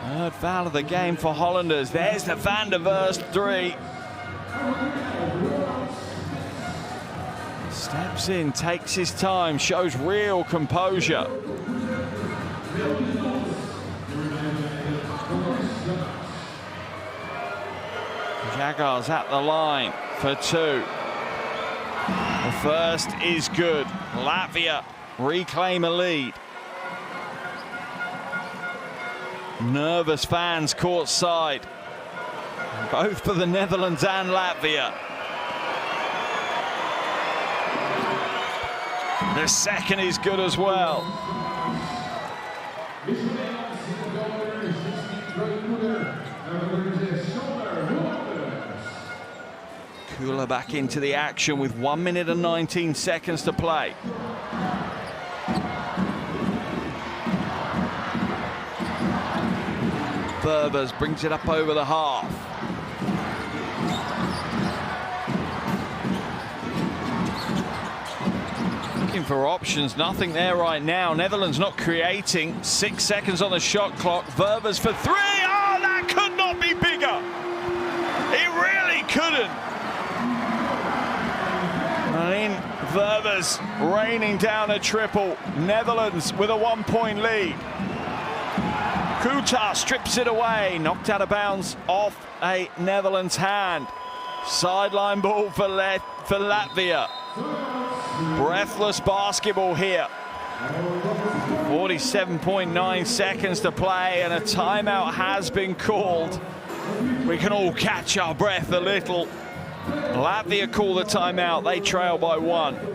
Third foul of the game for Hollanders. There's the Van der Verst 3. Steps in, takes his time, shows real composure. Jaguars at the line for 2. The first is good. Latvia reclaim a lead. Nervous fans courtside, both for the Netherlands and Latvia. The second is good as well. Kula back into the action with 1 minute and 19 seconds to play. Berbers brings it up over the half. Looking for options, nothing there right now. Netherlands not creating. 6 seconds on the shot clock. Berbers for 3. Oh, that could not be bigger. It really couldn't. And in Berbers raining down a triple. Netherlands with a 1-point lead. Kuta strips it away, knocked out of bounds off a Netherlands hand. Sideline ball for Latvia. Breathless basketball here. 47.9 seconds to play and a timeout has been called. We can all catch our breath a little. Latvia call the timeout, they trail by 1.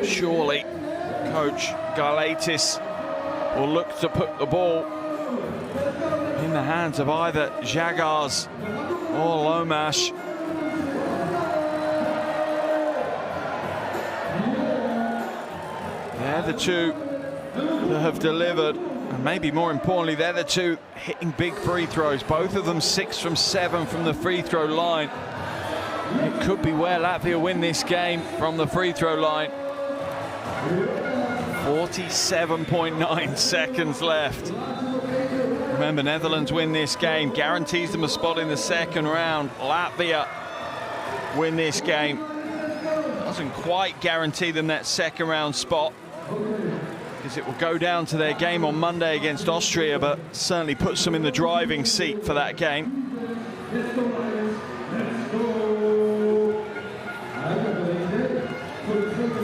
Surely, Coach Galaitis will look to put the ball in the hands of either Jaguars or Lomash. They're the two that have delivered, and maybe more importantly, they're the two hitting big free throws. Both of them 6 from 7 from the free throw line. It could be where Latvia win this game from the free throw line. 47.9 seconds left. Remember, Netherlands win this game, guarantees them a spot in the second round. Latvia win this game, doesn't quite guarantee them that second round spot, because it will go down to their game on Monday against Austria, but certainly puts them in the driving seat for that game.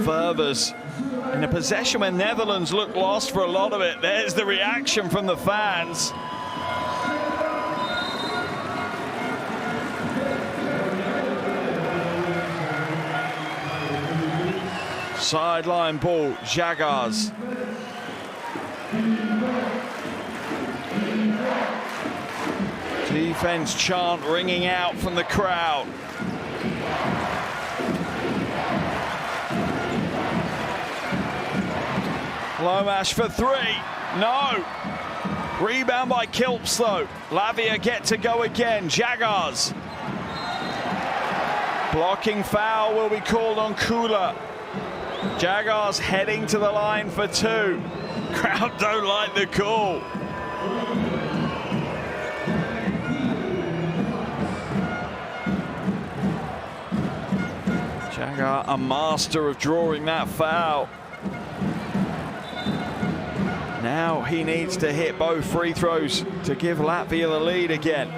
Berbers in a possession where Netherlands looked lost for a lot of it. There's the reaction from the fans. Sideline ball, Jaguars. Defense chant ringing out from the crowd. Lomash for 3, no. Rebound by Kilps though. Latvia get to go again, Jaguars. Blocking foul will be called on Kula. Jaguars heading to the line for 2. Crowd don't like the call. Jaguar, a master of drawing that foul. Now he needs to hit both free throws to give Latvia the lead again.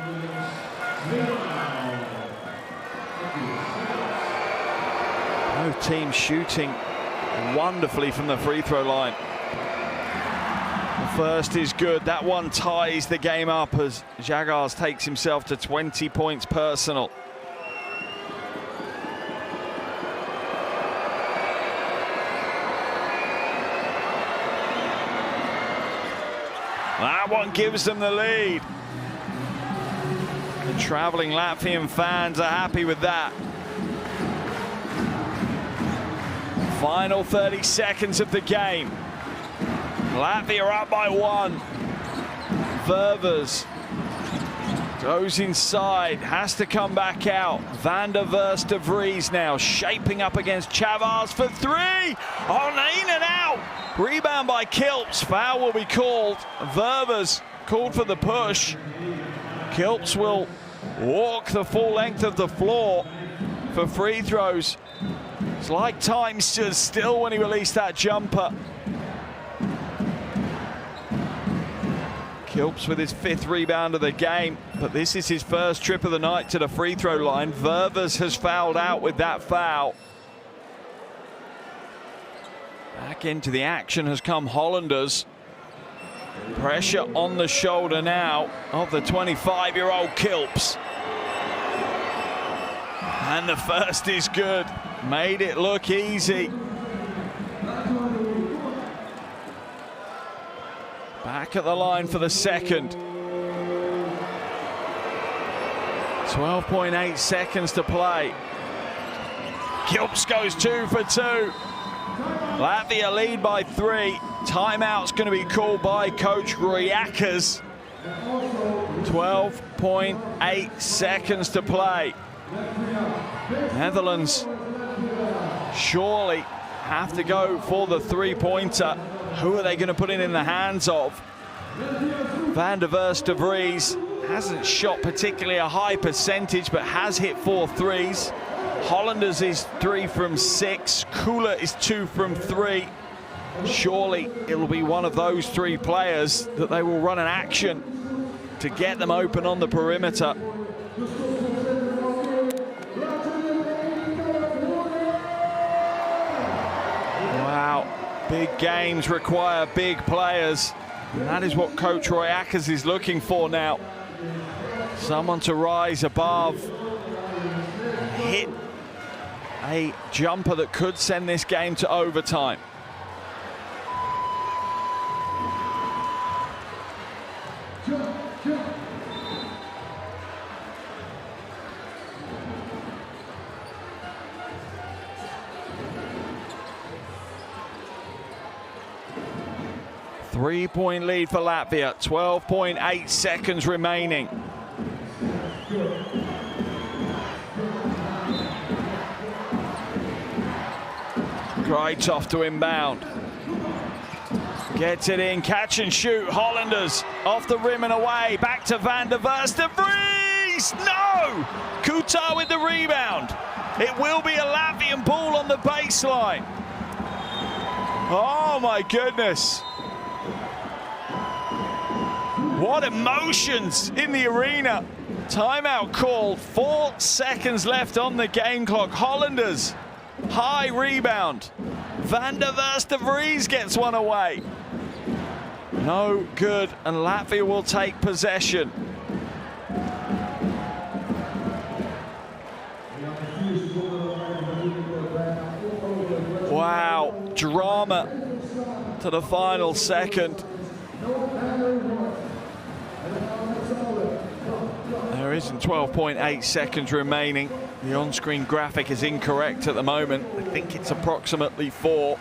Both teams shooting wonderfully from the free throw line. The first is good. That one ties the game up as Jaguars takes himself to 20 points personal. That one gives them the lead. The traveling Latvian fans are happy with that. Final 30 seconds of the game. Latvia up by 1. Berbers Goes inside, has to come back out. Van der Verst de Vries now shaping up against Chavez for three. Oh, in and out. Rebound by Kilps. Foul will be called. Ververs called for the push. Kilps will walk the full length of the floor for free throws. It's like time stood still when he released that jumper. Kilps with his 5th rebound of the game, but this is his first trip of the night to the free throw line. Ververs has fouled out with that foul. Back into the action has come Hollanders. Pressure on the shoulder now of the 25-year-old Kilps. And the first is good. Made it look easy. Back at the line for the second. 12.8 seconds to play. Kilps goes 2 for 2. Latvia lead by 3. Timeout's going to be called by Coach Royakas. 12.8 seconds to play. Netherlands surely have to go for the three-pointer. Who are they going to put it in the hands of? Van der Verst de Vries hasn't shot particularly a high percentage, but has hit 4 threes. Hollanders is 3 from 6. Kula is 2 from 3. Surely it'll be one of those 3 players that they will run an action to get them open on the perimeter. Wow, big games require big players, and that is what Coach Royakas is looking for now. Someone to rise above, hit a jumper that could send this game to overtime. Three-point lead for Latvia, 12.8 seconds remaining. Greitoff to inbound. Gets it in, catch and shoot. Hollanders off the rim and away. Back to Van der Verst de Vries. No! Kutar with the rebound. It will be a Latvian ball on the baseline. Oh my goodness. What emotions in the arena. Timeout called. 4 seconds left on the game clock. Hollanders, high rebound. Van der Verst de Vries gets one away. No good, and Latvia will take possession. Wow, drama to the final second. There isn't 12.8 seconds remaining. The on-screen graphic is incorrect at the moment. I think it's approximately 4.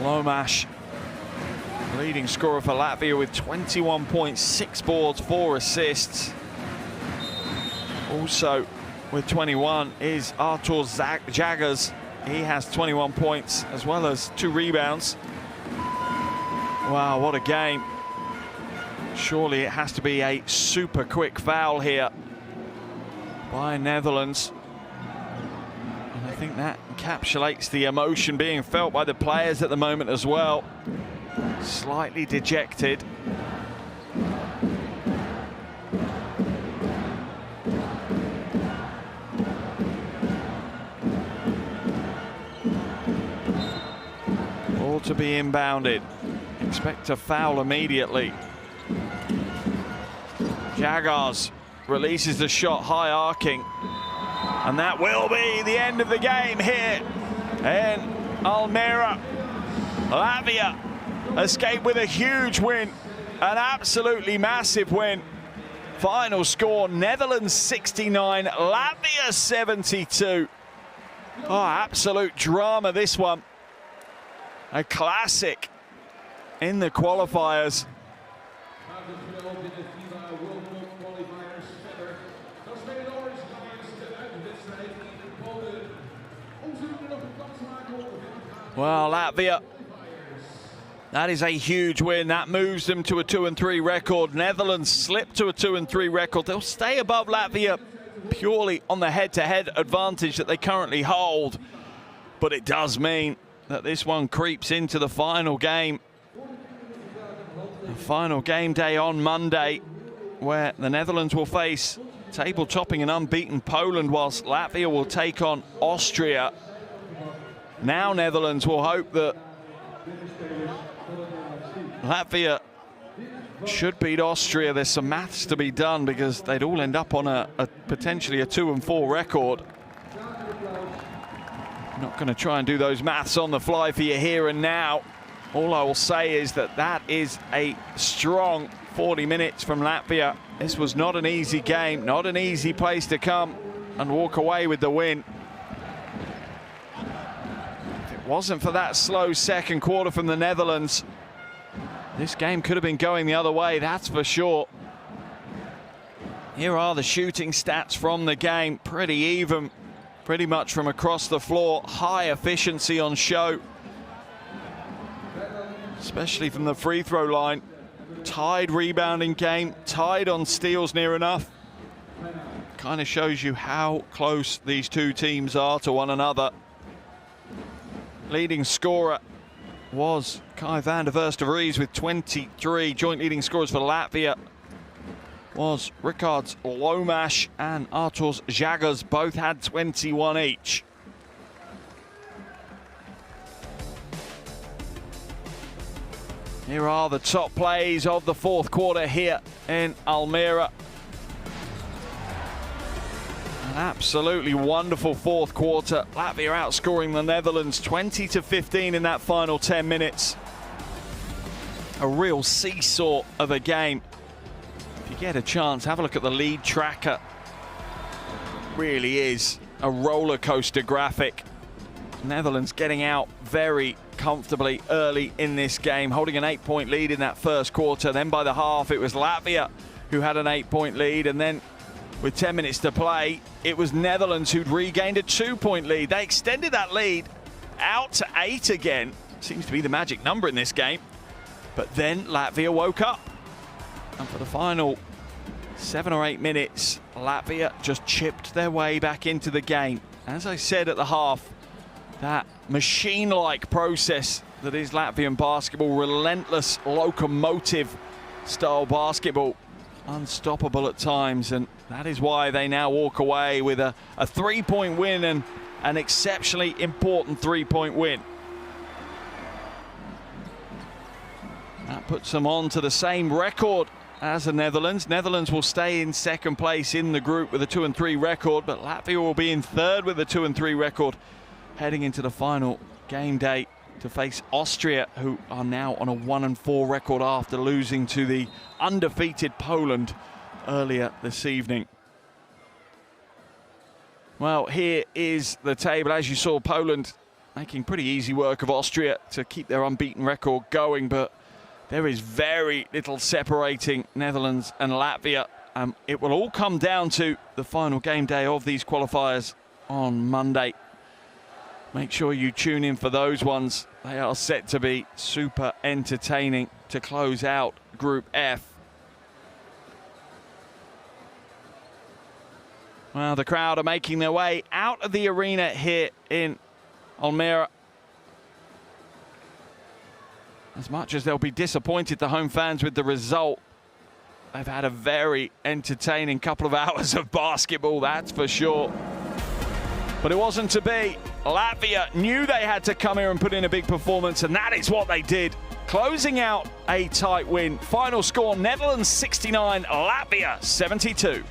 Lomash, leading scorer for Latvia with 21.6 boards, 4 assists. Also with 21 is Artur Jaggers. He has 21 points as well as 2 rebounds. Wow, what a game. Surely it has to be a super quick foul here by Netherlands. And I think that encapsulates the emotion being felt by the players at the moment as well. Slightly dejected. Ball to be inbounded. Expect a foul immediately. Jaggers releases the shot, high arcing, and that will be the end of the game here in Almere. Latvia escape with a huge win, an absolutely massive win. Final score, Netherlands 69, Latvia 72. Oh, absolute drama this one. A classic in the qualifiers. qualifiers verder. Dan spelen de Orange Lions de uitwedstrijd tegen Polen. Om ze er nog een kans te maken op. Well, Latvia, that is a huge win. That moves them to a 2-3 record. Netherlands slip to a 2-3 record. They'll stay above Latvia purely on the head-to-head advantage that they currently hold. But it does mean that this one creeps into the final game. The final game day on Monday, where the Netherlands will face table-topping and unbeaten Poland, whilst Latvia will take on Austria. Now Netherlands will hope that Latvia should beat Austria. There's some maths to be done because they'd all end up on a potentially a 2-4 record. Not going to try and do those maths on the fly for you here and now. All I will say is that that is a strong 40 minutes from Latvia. This was not an easy game, not an easy place to come and walk away with the win. If it wasn't for that slow second quarter from the Netherlands, this game could have been going the other way, that's for sure. Here are the shooting stats from the game. Pretty even, pretty much from across the floor. High efficiency on show, especially from the free throw line. Tied rebounding game, tied on steals near enough. Kind of shows you how close these two teams are to one another. Leading scorer was Kai van der Vries with 23. Joint leading scorers for Latvia was Ricards Lomash and Arturs Žagars. Both had 21 each. Here are the top plays of the fourth quarter here in Almere. An absolutely wonderful fourth quarter. Latvia outscoring the Netherlands 20-15 in that final 10 minutes. A real seesaw of a game. If you get a chance, have a look at the lead tracker. Really is a roller coaster graphic. Netherlands getting out very comfortably early in this game, holding an 8-point lead in that first quarter. Then by the half, it was Latvia who had an 8-point lead, and then with 10 minutes to play, it was Netherlands who'd regained a 2-point lead. They extended that lead out to 8 again. Seems to be the magic number in this game. But then Latvia woke up. And for the final 7 or 8 minutes, Latvia just chipped their way back into the game. As I said at the half, that machine-like process that is Latvian basketball, relentless locomotive style basketball, unstoppable at times, and that is why they now walk away with a 3-point win, and an exceptionally important 3-point win. That puts them on to the same record as the Netherlands. Netherlands will stay in second place in the group with a 2-3 record, but Latvia will be in third with a 2-3 record, heading into the final game day to face Austria, who are now on a 1-4 record after losing to the undefeated Poland earlier this evening. Well, here is the table. As you saw, Poland making pretty easy work of Austria to keep their unbeaten record going, but there is very little separating Netherlands and Latvia. It will all come down to the final game day of these qualifiers on Monday. Make sure you tune in for those ones. They are set to be super entertaining to close out Group F. Well, the crowd are making their way out of the arena here in Almere. As much as they'll be disappointed, the home fans, with the result, they've had a very entertaining couple of hours of basketball, that's for sure. But it wasn't to be. Latvia knew they had to come here and put in a big performance, and that is what they did, closing out a tight win. Final score, Netherlands 69, Latvia 72.